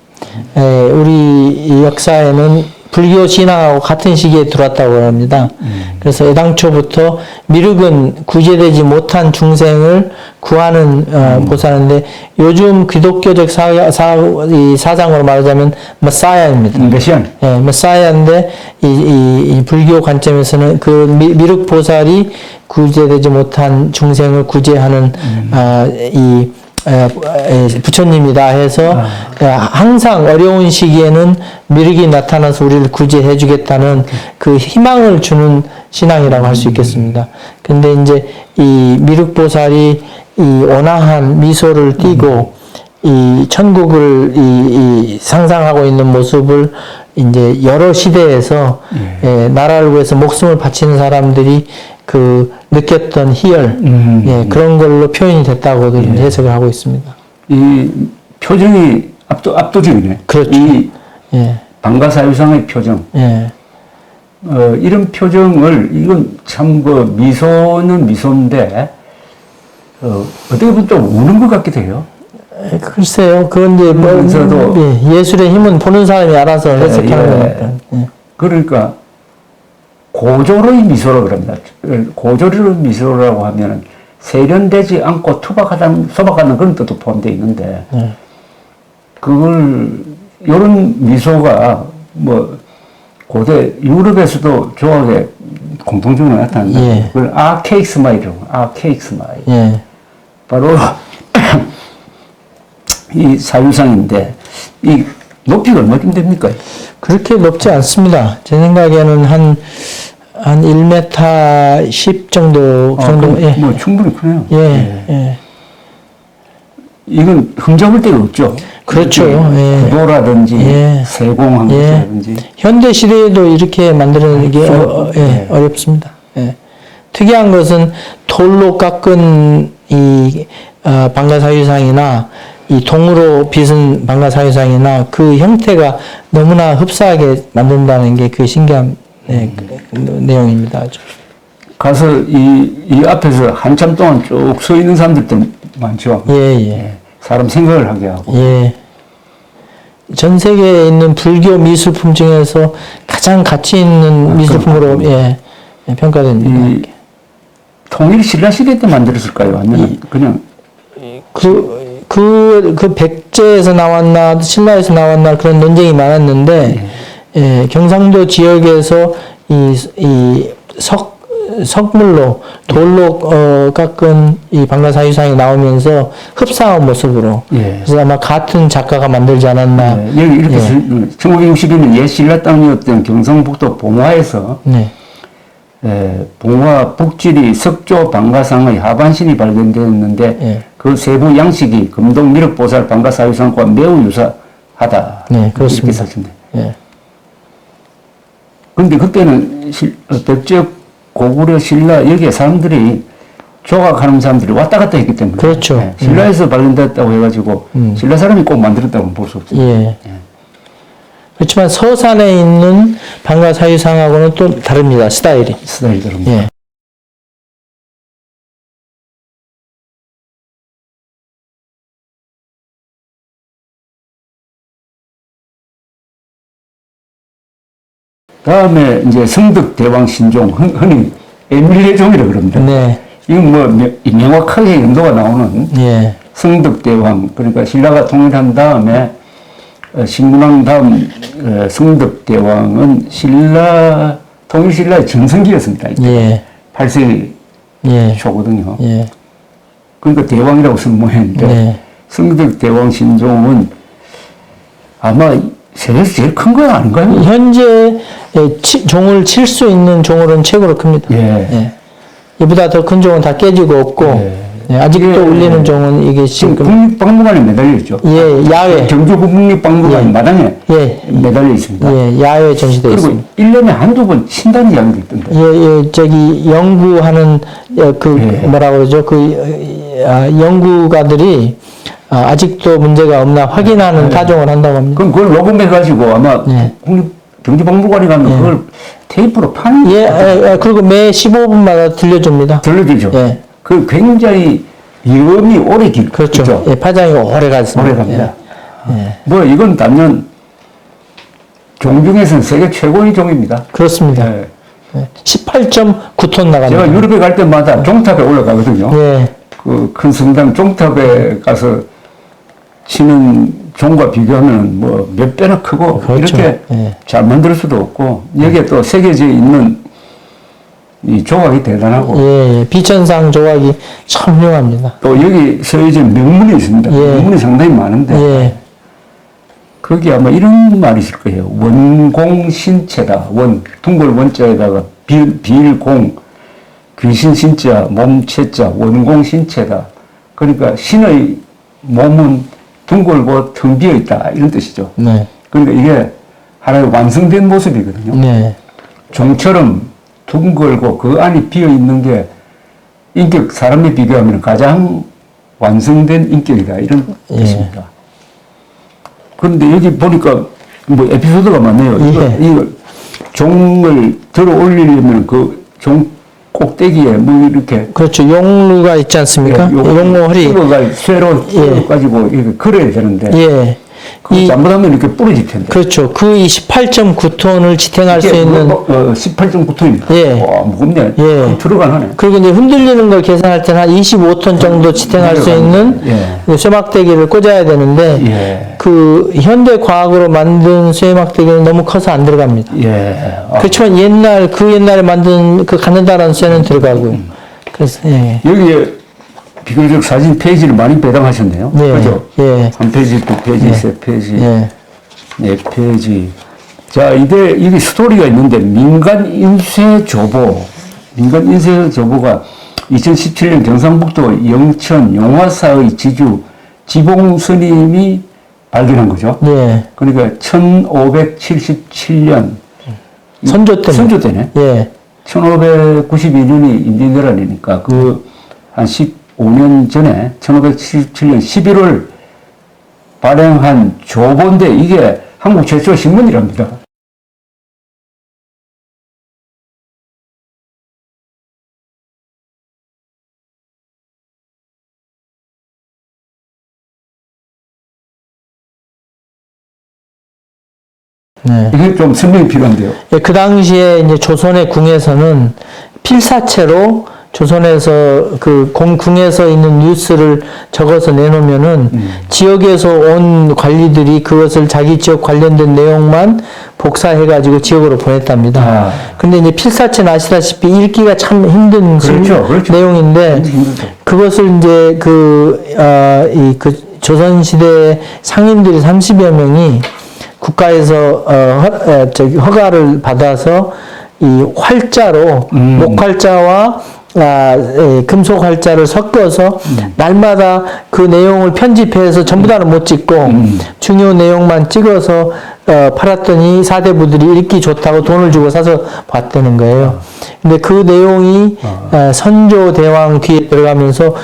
우리 역사에는 불교 신앙하고 같은 시기에 들어왔다고 합니다. 그래서 애당초부터 미륵은 구제되지 못한 중생을 구하는 보살인데 요즘 기독교적 이 사상으로 말하자면 메사야입니다. 메시안. 예, 메사야인데 이 불교 관점에서는 그 미륵보살이 구제되지 못한 중생을 구제하는 이 부처님이다 해서 항상 어려운 시기에는 미륵이 나타나서 우리를 구제해 주겠다는 그 희망을 주는 신앙이라고 할 수 있겠습니다. 근데 이제 이 미륵보살이 이 온화한 미소를 띠고 이 천국을 이 상상하고 있는 모습을 이제 여러 시대에서 나라를 위해서 목숨을 바치는 사람들이 그 느꼈던 희열 그런 걸로 표현이 됐다고들 해석을 하고 있습니다. 이 표정이 압도적이네. 그렇죠. 이 예, 방가사유상의 표정. 예, 이런 표정을 이건 참 그 미소는 미소인데 어떻게 보면 좀 우는 것 같기도 해요. 글쎄요. 그건 이제 그러면서도 예술의 힘은 보는 사람이 알아서 해석하는 거니까. 예. 그러니까 고조의 미소라고 그럽니다. 고조의 미소라고 하면은 세련되지 않고 소박하다는 그런 뜻도 포함되어 있는데 그걸 이런 미소가 뭐 고대 유럽에서도 조합에 공통적으로 나타난다. 예. 그걸 아케이크 스마일이라고. 아케이크 스마일. 예. 바로 이 사유상인데 이 높이가 얼마쯤 됩니까? 그렇게 높지 않습니다. 제 생각에는 한 1m 10 정도, 예. 뭐 충분히 크네요. 예, 예. 이건 흠잡을 데가 없죠. 그렇죠. 예. 구도라든지 예. 세공한 것이라든지. 현대 시대에도 이렇게 만드는 게 예. 어렵습니다. 예. 특이한 것은 돌로 깎은 이 방가사유상이나 이 동으로 빚은 방가사유상이나 그 형태가 너무나 흡사하게 만든다는 게 그 신기한 내용입니다. 아주. 가서 이 앞에서 한참 동안 쭉 서 있는 사람들도 많죠. 예, 예. 사람 생각을 하게 하고. 예. 전 세계에 있는 불교 미술품 중에서 가장 가치 있는 미술품으로 평가됩니다. 이 통일 신라 시대 때 만들었을까요? 아니면 그냥 그 백제에서 나왔나 신라에서 나왔나 그런 논쟁이 많았는데 경상도 지역에서 이 석물로 돌로 깎은 이 방가사유상이 나오면서 흡사한 모습으로 그래서 아마 같은 작가가 만들지 않았나. 여기 이렇게 1962년 옛 신라 땅이었던 경상북도 봉화에서 봉화 북지리 석조 방가상의 하반신이 발견되었는데 그 세부 양식이 금동 미륵보살 방가 사유상과 매우 유사하다. 네, 그렇습니다. 이렇게 썼습니다. 예. 근데 그때는 백제 고구려 신라 여기에 사람들이 조각하는 사람들이 왔다 갔다 했기 때문에 그렇죠. 예, 신라에서 발견됐다고 해가지고 신라 사람이 꼭 만들었다고 볼 수 없죠. 예. 그렇지만 서산에 있는 방가 사유상하고는 또 다릅니다. 스타일이. 스타일이 다릅니다. 예. 다음에 이제 성덕 대왕 신종 흔히 에밀레 종이라 그럽니다. 네. 이건 뭐 명확하게 연도가 나오는 예. 성덕 대왕, 그러니까 신라가 통일한 다음에 신문왕 다음 성덕 대왕은 신라 통일 신라의 전성기였습니다. 예. 8세기 예. 초거든요. 예. 그러니까 대왕이라고 선모했는데 네. 성덕 대왕 신종은 아마 세계에서 제일 큰 건 아닌가요? 현재 종을 칠 수 있는 종으로는 최고로 큽니다. 예. 예. 이보다 더 큰 종은 다 깨지고 없고, 예. 아직도 이게, 울리는 종은 이게 지금 지금, 국립박물관에 매달려 있죠. 예, 야외. 경주 국립박물관 예. 마당에 예. 매달려 있습니다. 예, 야외에 전시되어 그리고 있습니다. 1년에 한두 번 친다는 이야기도 있던데. 예, 예, 저기, 연구하는, 예. 뭐라 그러죠? 연구가들이, 아직도 문제가 없나 확인하는 타종을 한다고 합니다. 그럼 그걸 녹음해가지고 아마 예. 국립경주박물관에 가면 그걸 테이프로 파는 예, 그리고 매 15분마다 들려줍니다. 들려주죠. 예. 그 굉장히 위험이 오래 길. 그렇죠. 예, 파장이 오래 갔습니다. 오래 갑니다. 예. 뭐 이건 단연 종 중에서는 세계 최고의 종입니다. 그렇습니다. 예. 18.9톤 나갑니다. 제가 유럽에 갈 때마다 종탑에 올라가거든요. 예. 그 큰 성당 종탑에 가서 치는 종과 비교하면 뭐 몇 배나 크고 그렇죠. 이렇게 예. 잘 만들 수도 없고 여기에 또 세계지에 있는 이 조각이 대단하고 예, 비천상 조각이 참 훌륭합니다. 또 여기 서해진 명문이 있습니다. 예. 명문이 상당히 많은데 예. 거기 아마 이런 말이 있을 거예요. 원공신체다. 원, 둥글 원자에다가 빌공, 귀신 신자, 몸체자, 원공신체다. 그러니까 신의 몸은 둥글고 텅 비어 있다. 이런 뜻이죠. 네. 그러니까 이게 하나의 완성된 모습이거든요. 네. 종처럼 둥글고 그 안이 비어 있는 게 인격, 사람에 비교하면 가장 완성된 인격이다. 이런 예. 뜻입니다. 그런데 여기 보니까 뭐 에피소드가 많네요. 이거 종을 들어 올리려면 그 종 꼭대기에 뭐 이렇게 그렇죠. 용루가 있지 않습니까? 용루 허리. 가 쇠로 가지고 이렇게 걸어야 되는데 예. 그 잘못하면 이렇게 부러질 텐데. 그렇죠. 그 28.9톤을 지탱할 수 있는 18.9톤입니다. 예. 와, 무겁네. 예. 들어간 하네. 그리고 이제 흔들리는 걸 계산할 때는 한 25톤 정도 지탱할 수 있는 예. 쇠막대기를 꽂아야 되는데 예. 그 현대 과학으로 만든 쇠막대기는 너무 커서 안 들어갑니다. 예. 그렇지만 옛날에 만든 그 가느다란 쇠는 들어가고요. 그래서 예. 여기에 비교적 사진 페이지를 많이 배당하셨네요. 예. 그죠? 예. 한 페이지, 두 페이지, 세 페이지, 예. 네 페이지. 자, 이게 스토리가 있는데, 민간 인쇄 조보가 2017년 경상북도 영천 용화사의 지주 지봉 스님이 발견한 거죠. 예. 그러니까 1577년. 선조 때문에. 선조 때네. 예. 1592년이 임진왜란이니까 한 15년 전에 1577년 11월 발행한 조보인데 이게 한국 최초 신문이랍니다. 네. 이게 좀 설명이 필요한데요. 예, 그 당시에 이제 조선의 궁에서는 필사체로 조선에서 그 궁에서 있는 뉴스를 적어서 내놓으면은 지역에서 온 관리들이 그것을 자기 지역 관련된 내용만 복사해가지고 지역으로 보냈답니다. 아. 근데 이제 필사체는 아시다시피 읽기가 참 힘든 그렇죠. 내용인데 힘들죠. 그것을 이제 그 조선시대 상인들이 30여 명이 국가에서 허가를 받아서 이 활자로 목활자와 금속 활자를 섞어서 날마다 그 내용을 편집해서 전부 다는 못 찍고 중요 내용만 찍어서 팔았더니 사대부들이 읽기 좋다고 돈을 주고 사서 봤다는 거예요. 근데 그 내용이 선조 대왕 뒤에 들어가면서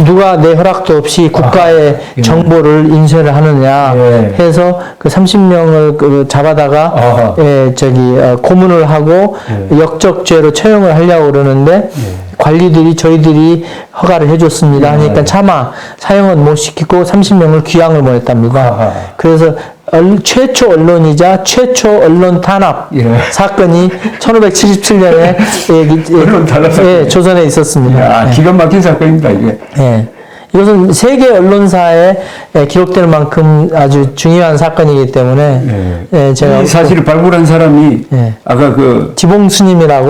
누가 내 허락도 없이 국가의 정보를 인쇄를 하느냐 해서 그 30명을 잡아다가 고문을 하고 역적죄로 처형을 하려고 그러는데 관리들이 저희들이 허가를 해줬습니다. 하니까 차마 사형은 못 시키고 30명을 귀양을 보냈답니다. 그래서 최초 언론이자 최초 언론 탄압 사건이 1577년에 언론 탄압 사건. 조선에 있었습니다. 기가 막힌 사건입니다, 이게. 이것은 세계 언론사에 기록될 만큼 아주 중요한 사건이기 때문에 제가 이 사실을 발굴한 사람이 아까 그 지봉스님이라고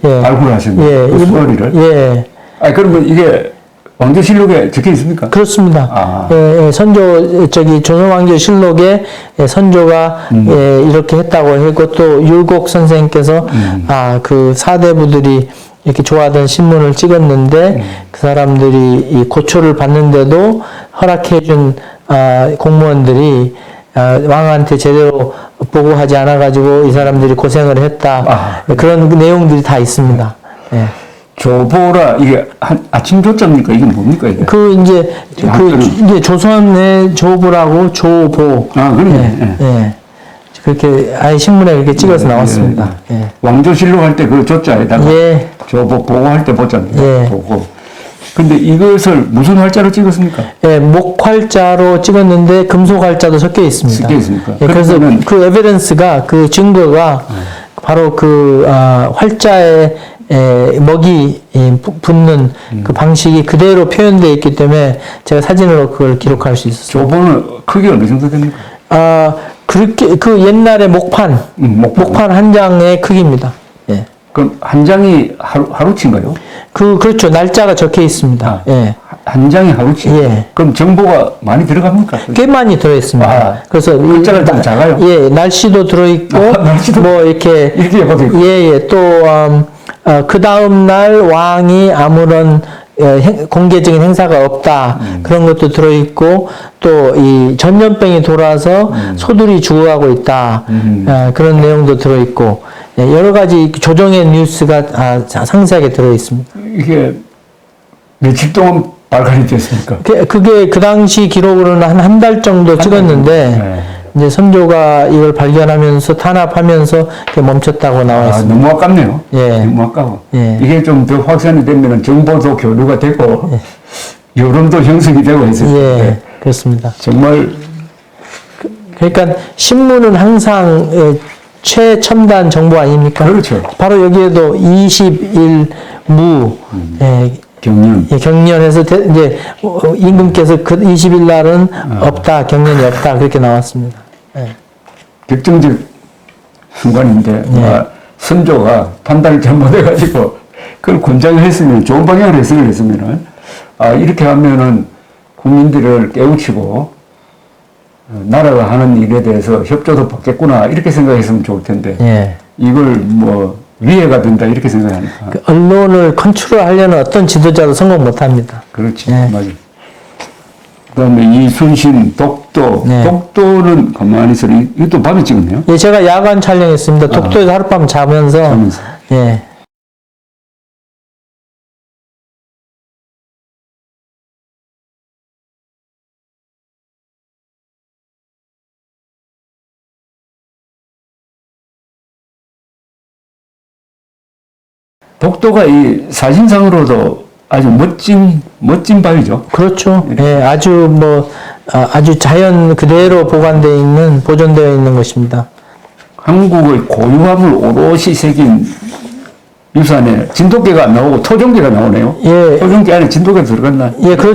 발굴하셨네요. 그 스토리를. 그러면 이게 왕조실록에 적혀 있습니까? 그렇습니다. 조선왕조실록에 선조가 이렇게 했다고 했고 또 율곡 선생께서 그 사대부들이 이렇게 좋아하던 신문을 찍었는데 그 사람들이 이 고초를 받는데도 허락해준 공무원들이 왕한테 제대로 보고하지 않아가지고 이 사람들이 고생을 했다. 그런 내용들이 다 있습니다. 조보라 이게 아침 조자입니까? 이게 뭡니까 이게? 이제 조선의 조보라고 조보. 그러네. 그렇게 아예 신문에 그렇게 찍어서 나왔습니다. 왕조실록 할 때 그 조자에다가 조보 보고할 때 보자입니다. 보고. 근데 이것을 무슨 활자로 찍었습니까? 목활자로 찍었는데 금속 활자도 섞여 있습니다. 섞여 있습니까? 그래서 그 에비던스가 그 증거가 바로 그 활자에 먹이 붙는 그 방식이 그대로 표현되어 있기 때문에 제가 사진으로 그걸 기록할 수 있었어요. 조보는 크기 어느 정도 됩니까? 그렇게 그 옛날에 목판 한 장의 크기입니다. 그럼 한 장이 하루치인가요? 그렇죠. 날짜가 적혀 있습니다. 한 장이 하루치. 그럼 정보가 많이 들어갑니까? 꽤 많이 들어있습니다. 그래서 글자가 좀 작아요. 날씨도 들어있고 뭐 이렇게 해봐도 있고. 또 그 다음 날 왕이 아무런 공개적인 행사가 없다. 그런 것도 들어있고 또 이 전염병이 돌아서 소들이 죽어가고 있다. 그런 내용도 들어있고 여러 가지 조정의 뉴스가 상세하게 들어있습니다. 이게 며칠 동안 발간이 됐습니까? 그게 그 당시 기록으로는 한 달 정도 찍었는데 이제 선조가 이걸 발견하면서 탄압하면서 이렇게 멈췄다고 나와 있습니다. 너무 아깝네요. 너무 아까워. 이게 좀 더 확산이 되면 정보도 교류가 되고 여론도 형성이 되고 있을 텐데. 그렇습니다. 정말 그러니까 신문은 항상 최첨단 정보 아닙니까? 그렇죠. 바로 여기에도 20일 무 경련. 경련해서 이제 임금께서 그 20일 날은 없다, 경련이 없다 그렇게 나왔습니다. 결정적 순간인데 선조가 판단을 잘못해가지고 그걸 권장을 했으면 좋은 방향으로 해석을 했으면은 이렇게 하면은 국민들을 깨우치고 나라가 하는 일에 대해서 협조도 받겠구나 이렇게 생각했으면 좋을 텐데 이걸 뭐 위해가 된다 이렇게 생각하니까 그 언론을 컨트롤하려는 어떤 지도자도 성공 못합니다. 그렇지 맞아. 그다음에 이순신 독도 독도는 가만히 있어 이것도 밤에 찍었네요. 제가 야간 촬영했습니다. 독도에서 하룻밤 자면서. 독도가 이 사진상으로도 아주 멋진 바위죠. 그렇죠. 아주 자연 그대로 보존되어 있는 것입니다. 한국의 고유함을 오롯이 새긴 유산에 진돗개가 안 나오고 토종개가 나오네요. 토종개 안에 진돗개 들어갔나?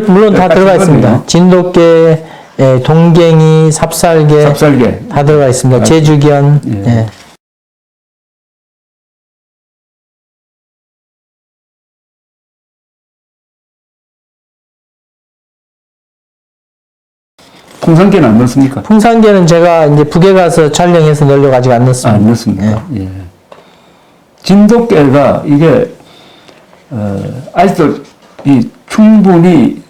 물론 다 들어가 있습니다. 진돗개, 동갱이, 삽살개 다 들어가 있습니다. 제주견. 풍산개는 안 넣습니까? 풍산개는 제가 이제 북에 가서 촬영해서 넣으려고 아직 안 넣었습니다. 안 넣습니까? 진돗개가 이게 아직도 충분히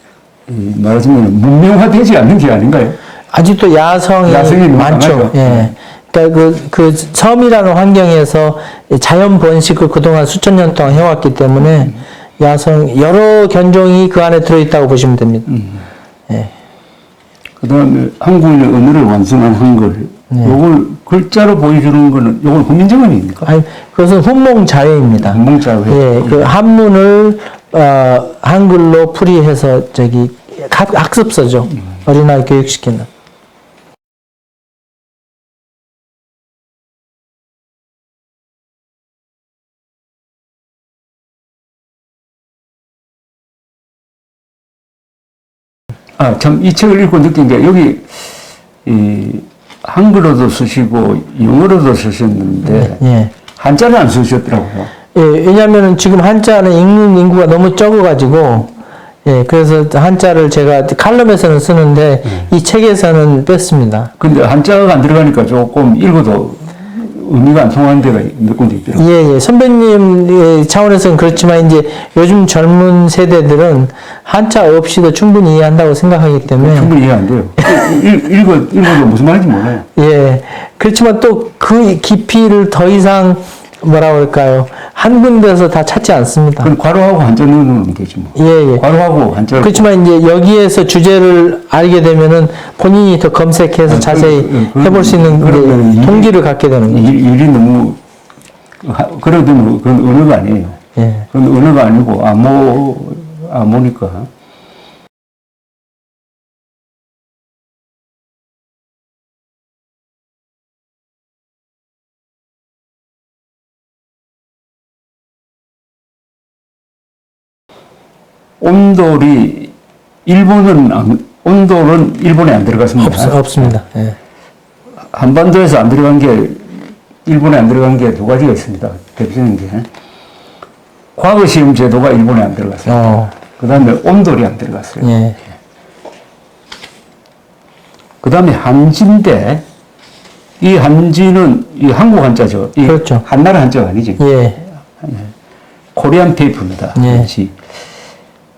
말하자면 문명화되지 않는 게 아닌가요? 아직도 야성이 많죠. 강하죠. 예. 그러니까 그 섬이라는 환경에서 자연 번식을 그동안 수천 년 동안 해왔기 때문에 여러 견종이 그 안에 들어있다고 보시면 됩니다. 예. 그 다음에 한국인의 언어를 완성한 한글. 요걸 글자로 보여주는 거는 요걸 훈민정음입니까? 아니, 그것은 훈몽자회입니다. 훈몽자회. 예, 그 한문을 한글로 풀이해서 학습서죠. 어린아이 교육시키는. 참, 이 책을 읽고 느낀 게, 여기, 한글로도 쓰시고, 영어로도 쓰셨는데, 예. 한자는 안 쓰셨더라고요. 예, 왜냐면은 지금 한자는 읽는 인구가 너무 적어가지고, 예, 그래서 한자를 제가 칼럼에서는 쓰는데, 이 책에서는 뺐습니다. 근데 한자가 안 들어가니까 조금 읽어도 의미가 안 통하는 데가 몇 군데 있더라고요. 예, 예. 선배님 차원에서는 그렇지만, 이제 요즘 젊은 세대들은 한자 없이도 충분히 이해한다고 생각하기 때문에. 충분히 이해 안 돼요. 읽어도 무슨 말인지 몰라요. 예. 그렇지만 또 그 깊이를 더 이상 뭐라 그럴까요? 한 군데서 다 찾지 않습니다. 그럼 괄호하고 한자 넣어놓으면 되지 뭐. 예, 예. 괄호하고 한자. 그렇지만 이제 여기에서 주제를 알게 되면은 본인이 더 검색해서 자세히 해볼 수 있는 이제 동기를 갖게 되는 거죠. 일이 너무, 그러면 그건 언어가 아니에요. 예. 그건 언어가 아니고 암호니까. 온돌이 온돌은 일본에 안 들어갔습니다. 없습니다. 예. 한반도에서 안 들어간 게 일본에 안 들어간 게 두 가지가 있습니다. 대표적인 게 과거 시험 제도가 일본에 안 들어갔어요. 그다음에 온돌이 안 들어갔어요. 예. 그다음에 한지인데 이 한지는 이 한국 한자죠. 이 그렇죠. 한나라 한자가 아니지. 예. 코리안 페이퍼입니다. 예. 한지.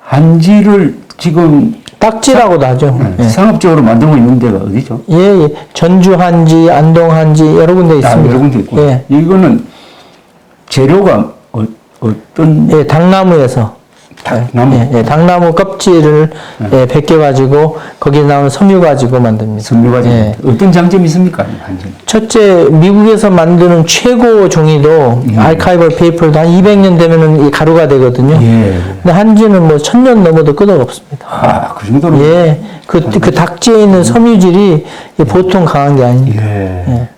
한지를 지금 딱지라고도 하죠. 예. 상업적으로 만들고 있는 데가 어디죠? 예, 예. 전주 한지, 안동 한지 여러 군데 있습니다. 여러 군데 있고. 예. 이거는 재료가 어떤 예, 당나무에서. 나무 예, 예, 당나무 껍질을 예, 벗겨가지고 거기에 나오는 섬유 가지고 만듭니다. 섬유 가지고 예. 어떤 장점이 있습니까? 한지는? 첫째, 미국에서 만드는 최고 종이도 아카이벌 페이퍼도 한 200년 되면은 이 가루가 되거든요. 예. 근데 한지는 뭐 1000년 넘어도 끄덕없습니다. 그 정도로. 예, 그 닥지에 있는 섬유질이 보통 강한 게 아닙니다. 예. 예.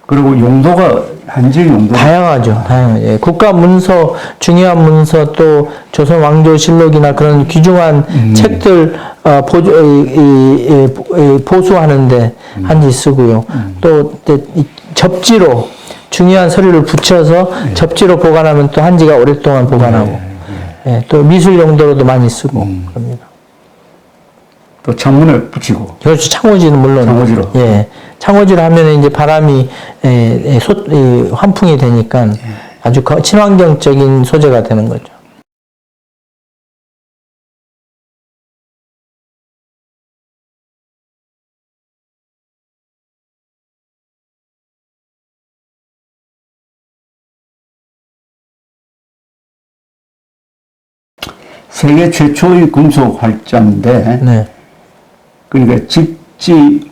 그리고 용도가 한지 용도 다양하죠. 다양하죠. 예, 국가 문서, 중요한 문서 또 조선 왕조실록이나 그런 귀중한 책들 보수하는데 한지 쓰고요. 또 이 접지로 중요한 서류를 붙여서 접지로 보관하면 또 한지가 오랫동안 보관하고 예, 또 미술 용도로도 많이 쓰고 그럽니다. 또 창문에 붙이고. 그렇죠. 창호지는 물론. 창호지로. 예. 창호지를 하면 이제 바람이 환풍이 되니까 아주 친환경적인 소재가 되는 거죠. 세계 최초의 금속 활자인데, 네. 그러니까 직지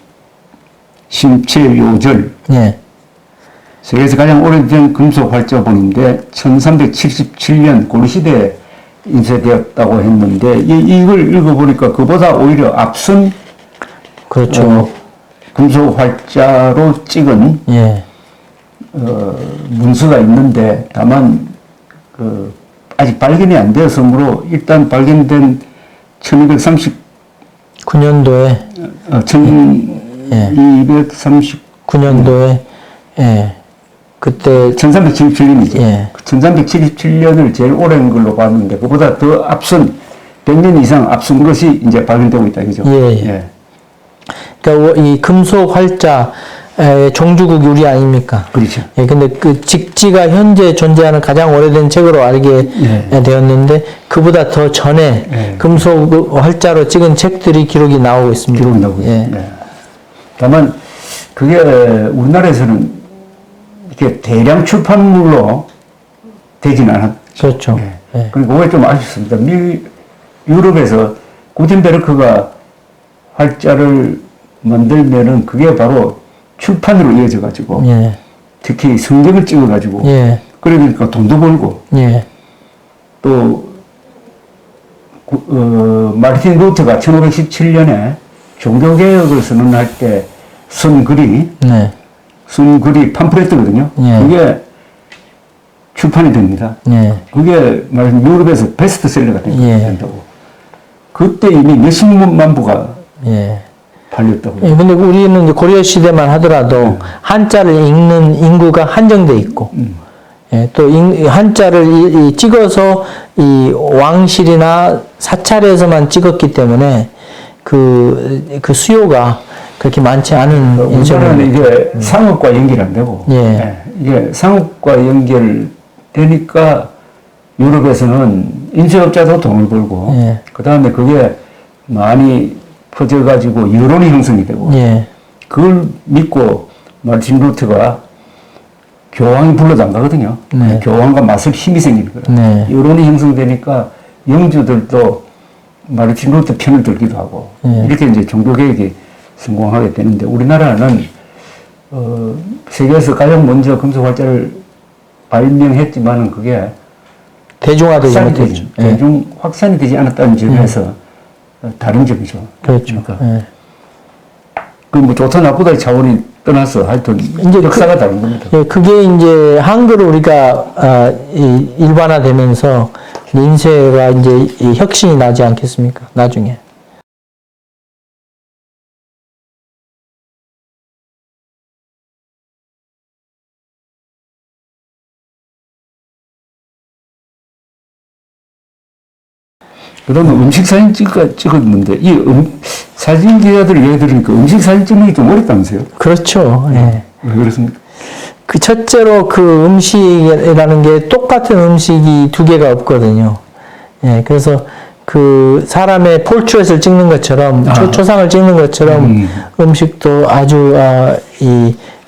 심체 요절. 예. 세계에서 가장 오래된 금속 활자본인데 1377년 고려시대에 인쇄되었다고 했는데 이걸 읽어보니까 그보다 오히려 앞선 그렇죠. 금속 활자로 찍은 예. 문서가 있는데 다만 아직 발견이 안 되었으므로 일단 발견된 9년도에 1239년도에 예. 그때 1377년이죠. 예. 1377년을 제일 오랜 걸로 봤는데 그보다 더 앞선 100년 이상 앞선 것이 이제 발견되고 있다, 그죠? 예. 그러니까 이 금속 활자 종주국 유리 아닙니까? 그렇죠. 예, 근데 그 직지가 현재 존재하는 가장 오래된 책으로 알게 되었는데 그보다 더 전에 금속 활자로 찍은 책들이 기록이 나오고 있습니다. 기록이 나오고 예. 있습니다. 다만 그게 우리나라에서는 이렇게 대량 출판물로 되지는 않았죠. 그렇죠. 예. 그리고 그게 좀 아쉽습니다. 유럽에서 구텐베르크가 활자를 만들면은 그게 바로 출판으로 이어져 가지고 예. 특히 성경을 찍어 가지고 예. 그러니까 돈도 벌고 예. 또 마르틴 루터가 1517년에 종교개혁을 선언할 때 쓴 글이 네. 쓴 글이 팜플레트거든요. 예. 그게 출판이 됩니다. 예. 그게 말하자면 유럽에서 베스트셀러가 된다고. 그때 이미 몇십만 부가 예. 팔렸다고. 예, 근데 우리는 이제 고려 시대만 하더라도 한자를 읽는 인구가 한정돼 있고, 예, 또 한자를 찍어서 이 왕실이나 사찰에서만 찍었기 때문에 그 수요가 그렇게 많지 않은 우선은 이게 상업과 연결 안 되고, 예. 이게 상업과 연결되니까 유럽에서는 인쇄업자도 돈을 벌고, 예. 그 다음에 그게 많이 퍼져가지고 여론이 형성이 되고, 예. 그걸 믿고 마르틴 루터가 교황이 불러도 안 가거든요. 네. 교황과 맞설 힘이 생기는 거예요. 네. 여론이 형성되니까 영주들도 마르틴 루터 편을 들기도 하고, 이렇게 이제 종교개혁이 성공하게 되는데, 우리나라는 세계에서 가장 먼저 금속활자를 발명했지만은 그게 대중화되지 확산이 못했죠. 되지, 대중 확산이 되지 않았다는 점에서 다른 점이죠. 그렇죠. 그러니까 예. 그 뭐 좋다 나쁘다의 차원이 떠나서 하여튼 이제 역사가 다른 겁니다. 예, 그게 이제 한글을 우리가 일반화되면서 인쇄가 이제 이 혁신이 나지 않겠습니까? 나중에. 그러면 음식 사진 찍었는데, 이 사진 기자들 얘기 들으니까 음식 사진 찍는 게 좀 어렵다면서요? 그렇죠. 예. 왜 그렇습니까? 그 첫째로 그 음식이라는 게 똑같은 음식이 두 개가 없거든요. 예, 그래서 그 사람의 폴트렛을 찍는 것처럼 초상을 찍는 것처럼 음식도 아주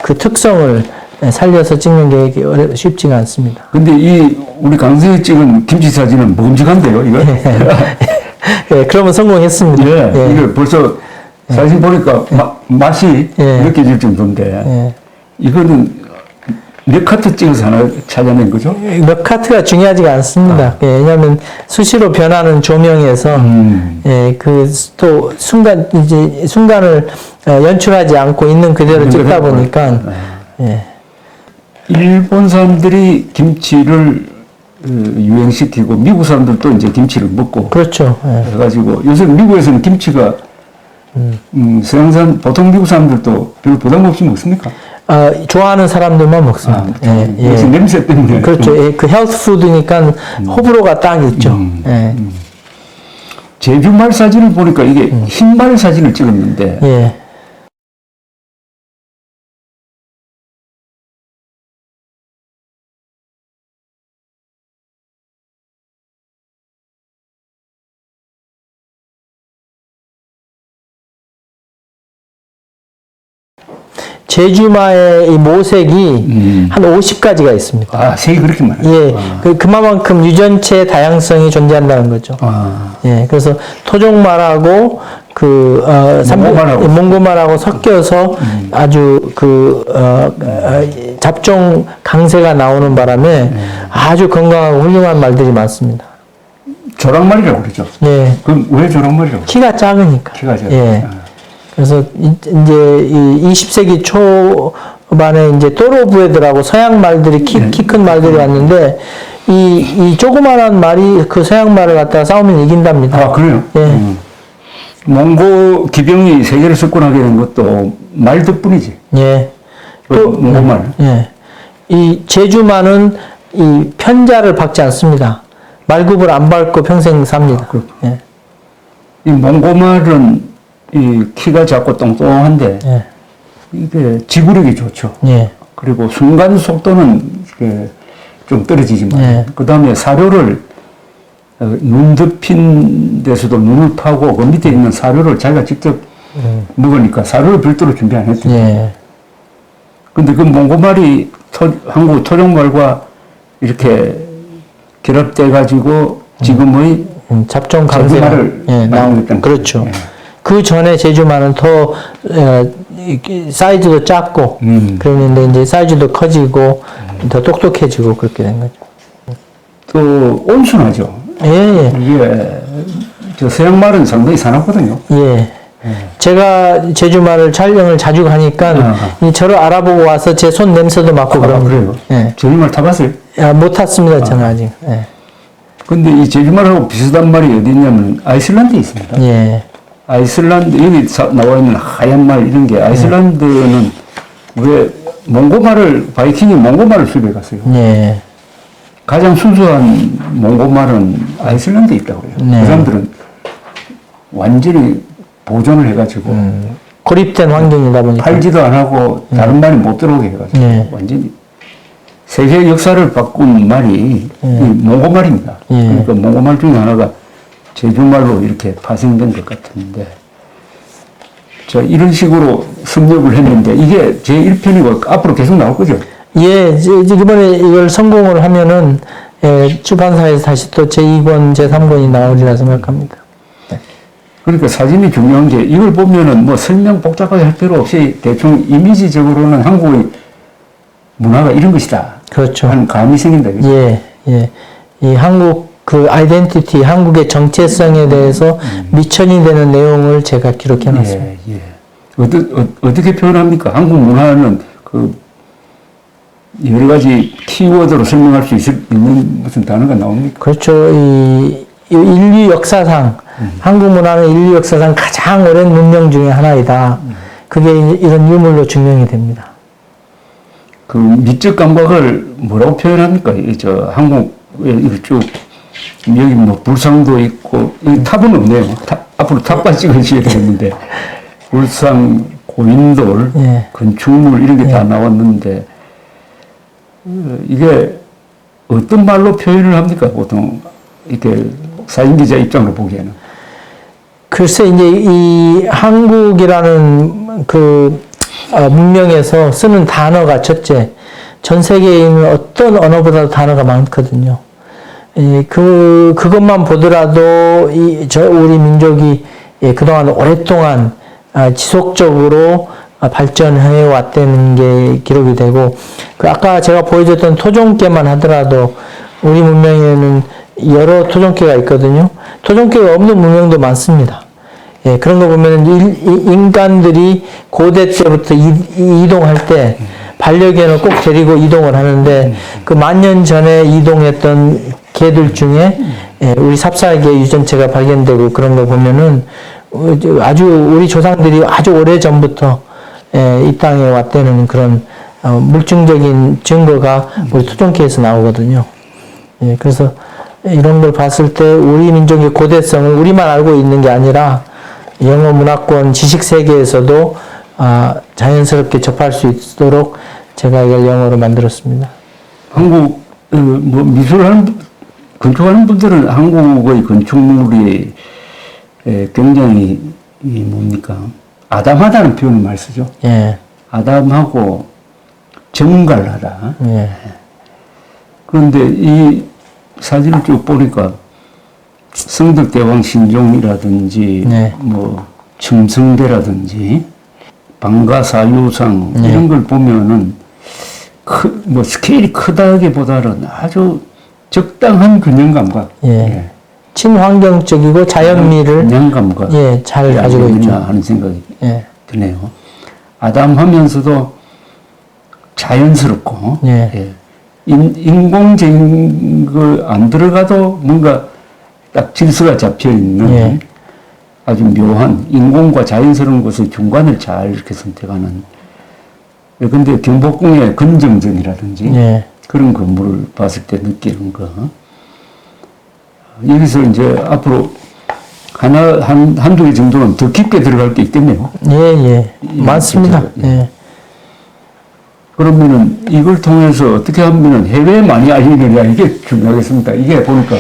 그 특성을 살려서 찍는 게 쉽지가 않습니다. 근데 우리 강세에 찍은 김치 사진은 먹음직한데요, 이거? 예, 그러면 성공했습니다. 예, 예. 이게 벌써 사진 보니까 맛이 느껴질 정도인데, 예. 이거는 몇 카트 찍어서 하나 찾아낸 거죠? 몇 카트가 중요하지가 않습니다. 예, 왜냐하면 수시로 변하는 조명에서 예, 그 또 순간을 연출하지 않고 있는 그대로 찍다 보니까 예. 일본 사람들이 김치를 유행시키고 미국 사람들도 이제 김치를 먹고 그렇죠. 예. 그래가지고 요새 미국에서는 김치가 서양산 보통 미국 사람들도 별로 부담 없이 먹습니까? 좋아하는 사람들만 먹습니다. 역시 냄새 때문에. 그렇죠. 예, 그 헬스 푸드니까 호불호가 딱 있죠. 예. 제주 말 사진을 보니까 이게 흰말 사진을 찍었는데 예. 제주마의 이 모색이 한 50가지가 있습니다. 아, 색이 그렇게 많아요? 예, 그만큼 유전체 다양성이 존재한다는 거죠. 예, 그래서 토종말하고 몽고말하고 섞여서 아주 잡종 강세가 나오는 바람에 아주 건강하고 훌륭한 말들이 많습니다. 조랑말이라고 그러죠? 예. 그럼 왜 조랑말이라고? 키가 작으니까. 키가 작아요. 예. 그래서 이제 이 20세기 초반에 이제 또로부에들하고 서양 말들이 키 큰 말들이 왔는데 이 조그만한 말이 그 서양 말을 갖다가 싸우면 이긴답니다. 아, 그래요? 예. 몽고 기병이 세계를 석권하게 된 것도 말 덕분이지. 예. 또 몽고말. 예. 이 제주말은 이 편자를 박지 않습니다. 말굽을 안 밟고 평생 삽니다. 예. 이 몽고말은 이 키가 작고 똥똥한데 예. 이게 지구력이 좋죠. 예. 그리고 순간 속도는 좀 떨어지지만, 예. 그 다음에 사료를 눈 덮인 데서도 눈을 파고 그 밑에 있는 사료를 자기가 직접 먹으니까 사료를 별도로 준비 안 했대요. 예. 근데 그 몽고말이 한국 토종말과 이렇게 결합돼 가지고 지금의 잡종 강세가 만들었다는 그렇죠. 거죠. 예. 그 전에 제주말은 더 이렇게 사이즈도 작고 그랬는데 이제 사이즈도 커지고 더 똑똑해지고 그렇게 된 거죠. 또 온순하죠. 예. 이게 저 서양말은 상당히 사납거든요. 예. 제가 제주말을 촬영을 자주 가니까 이 저를 알아보고 와서 제 손 냄새도 맡고 그럽니다. 그래요? 예. 제주말 타봤어요? 못 탔습니다, 저는 아직. 예. 근데 이 제주말하고 비슷한 말이 어디 있냐면 아이슬란드에 있습니다. 예. 아이슬란드, 여기 나와 있는 하얀 말 이런 게 아이슬란드는 왜 몽고말을, 바이킹이 몽고말을 수입해 갔어요. 예. 가장 순수한 몽고말은 아이슬란드에 있다고 그래요. 네. 그 사람들은 완전히 보존을 해가지고 고립된 환경이다 보니까. 팔지도 안 하고 다른 말이 못 들어오게 해가지고 네. 완전히 세계 역사를 바꾼 말이 이 몽고말입니다. 그러니까 몽고말 중에 하나가 제주말로 이렇게 파생된 것 같은데, 자, 이런 식으로 섭렵을 했는데 이게 제 1편이고 앞으로 계속 나올 거죠? 예, 이번에 이걸 성공을 하면은 출판사에서 다시 또 제2권, 제3권이 나오리라 생각합니다. 그러니까 사진이 중요한 게 이걸 보면은 뭐 설명 복잡하게 할 필요 없이 대충 이미지적으로는 한국의 문화가 이런 것이다. 그렇죠. 하는 감이 생긴다. 그죠? 예, 예. 이 한국 그 아이덴티티, 한국의 정체성에 대해서 미천이 되는 내용을 제가 기록해 놨습니다. 예, 예. 어떻게 표현합니까? 한국 문화는 그 여러 가지 키워드로 설명할 수 있는 무슨 단어가 나옵니까? 그렇죠. 이 인류 역사상, 한국 문화는 인류 역사상 가장 오랜 문명 중에 하나이다. 그게 이런 유물로 증명이 됩니다. 그 미적 감각을 뭐라고 표현합니까? 저 한국에 이렇게 쭉 여기 뭐 불상도 있고 이 탑은 없네요. 앞으로 탑만 찍어주셔야 되겠는데 불상, 고인돌, 예. 건축물 이런 게 다 나왔는데 이게 어떤 말로 표현을 합니까? 보통 이렇게 사진 기자 입장으로 보기에는. 글쎄 이제 이 한국이라는 그 문명에서 쓰는 단어가 첫째, 전 세계에 있는 어떤 언어보다도 단어가 많거든요. 그것만 보더라도 우리 민족이 그동안 오랫동안 지속적으로 발전해 왔다는 게 기록이 되고, 아까 제가 보여줬던 토종계만 하더라도 우리 문명에는 여러 토종계가 있거든요. 토종계가 없는 문명도 많습니다. 예, 그런 거 보면 인간들이 고대 때부터 이동할 때 반려견을 꼭 데리고 이동을 하는데 그 10,000년 전에 이동했던 개들 중에 우리 삽살개 유전체가 발견되고 그런 거 보면은 아주 우리 조상들이 아주 오래 전부터 이 땅에 왔다는 그런 물증적인 증거가 우리 토종계에서 나오거든요. 예, 그래서 이런 걸 봤을 때 우리 민족의 고대성을 우리만 알고 있는 게 아니라 영어 문화권 지식 세계에서도 자연스럽게 접할 수 있도록 제가 이걸 영어로 만들었습니다. 한국 뭐 미술하는 건축하는 분들은 한국의 건축물이 굉장히 뭡니까 아담하다는 표현을 많이 쓰죠. 예. 아담하고 정갈하다. 예. 그런데 이 사진을 쭉 보니까 성덕대왕 신종이라든지 네. 뭐 첨성대라든지 방가사유상 네. 이런 걸 보면은 뭐 스케일이 크다기보다는 아주 적당한 균형 감각, 예. 친환경적이고 자연미를 균형 감각, 잘 가지고 있죠. 하는 생각이 예. 드네요. 아담하면서도 자연스럽고, 예. 인공적인 거 안 들어가도 뭔가 딱 질서가 잡혀 있는 예. 아주 묘한 인공과 자연스러운 것의 중간을 잘 이렇게 선택하는. 근데 경복궁의 건정전이라든지 예. 그런 건물을 봤을 때 느끼는 거. 여기서 이제 앞으로 한두 개 정도는 더 깊게 들어갈 게 있겠네요. 예. 많습니다. 예. 예. 그러면은 이걸 통해서 어떻게 하면은 해외에 많이 알리느냐 이게 중요하겠습니다. 이게 보니까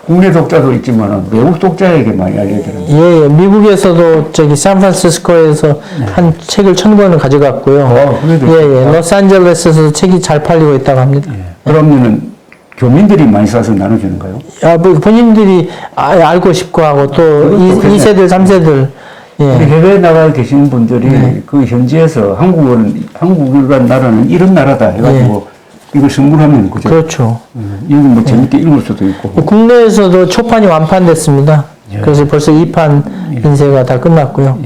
국내 독자도 있지만 외국 독자에게 많이 알려야 되는. 예, 미국에서도 저기 샌프란시스코에서 한 책을 1000권을 가져갔고요. 그래도 예, 로스앤젤레스에서 책이 잘 팔리고 있다고 합니다. 그러면은 교민들이 많이 사서 나눠주는가요? 뭐 본인들이 알고 싶고 하고 또 그것도 2세들, 3세들 우리 예, 해외에 나가 계시는 분들이 그 현지에서 한국이라는 나라는 이런 나라다 해가지고 이걸 선물하면 그죠? 그렇죠. 이건 뭐 재밌게 읽을 수도 있고. 국내에서도 초판이 완판됐습니다. 예. 그래서 벌써 2판 인쇄가 다 끝났고요.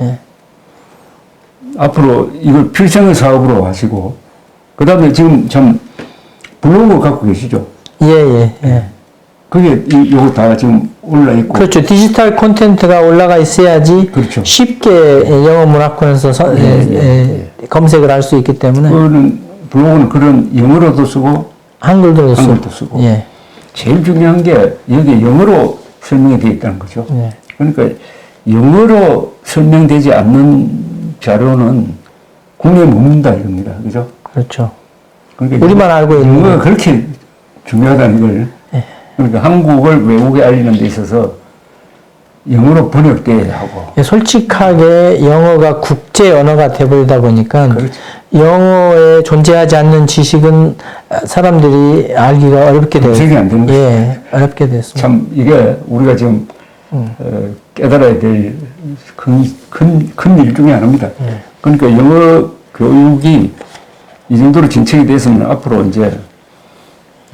예. 앞으로 이걸 필생의 사업으로 하시고, 그 다음에 지금 참 블로그 갖고 계시죠? 예. 그게 요거 다 지금 올라 있고. 그렇죠. 디지털 콘텐츠가 올라가 있어야지 그렇죠. 쉽게 영어 문화권에서 검색을 할 수 있기 때문에 블로그는 그런 영어로도 쓰고 한글도 한글도 쓰고. 예. 제일 중요한 게 여기에 영어로 설명이 되어 있다는 거죠. 예. 그러니까 영어로 설명되지 않는 자료는 국내에 묻는다 이겁니다. 그죠? 그렇죠. 그러니까 우리만 알고 있는 영어가 그렇게 중요하다는 걸. 그러니까 한국을 외국에 알리는 데 있어서 영어로 번역돼야 하고. 예, 솔직하게 영어가 국제 언어가 돼버리다 보니까 그렇죠. 영어에 존재하지 않는 지식은 사람들이 알기가 어렵게 돼요. 검색이 안 되는 거죠. 예, 어렵게 됐습니다. 참 이게 우리가 지금 깨달아야 될 큰 일 중에 하나입니다. 그러니까 영어 교육이 이 정도로 진척이 됐으면 앞으로 이제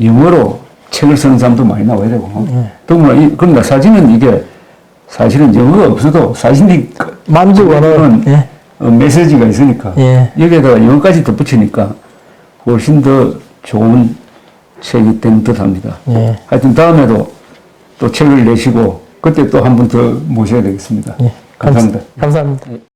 영어로 책을 쓰는 사람도 많이 나와야 되고. 더구나 그러나 사진은 이게 사실은 영어가 없어도 사진이 만들고는 메시지가 있으니까 여기에다가 영어까지 덧붙이니까 훨씬 더 좋은 책이 된 듯합니다. 하여튼 다음에도 또 책을 내시고 그때 또 한 번 더 모셔야 되겠습니다. 감사합니다. 감사합니다.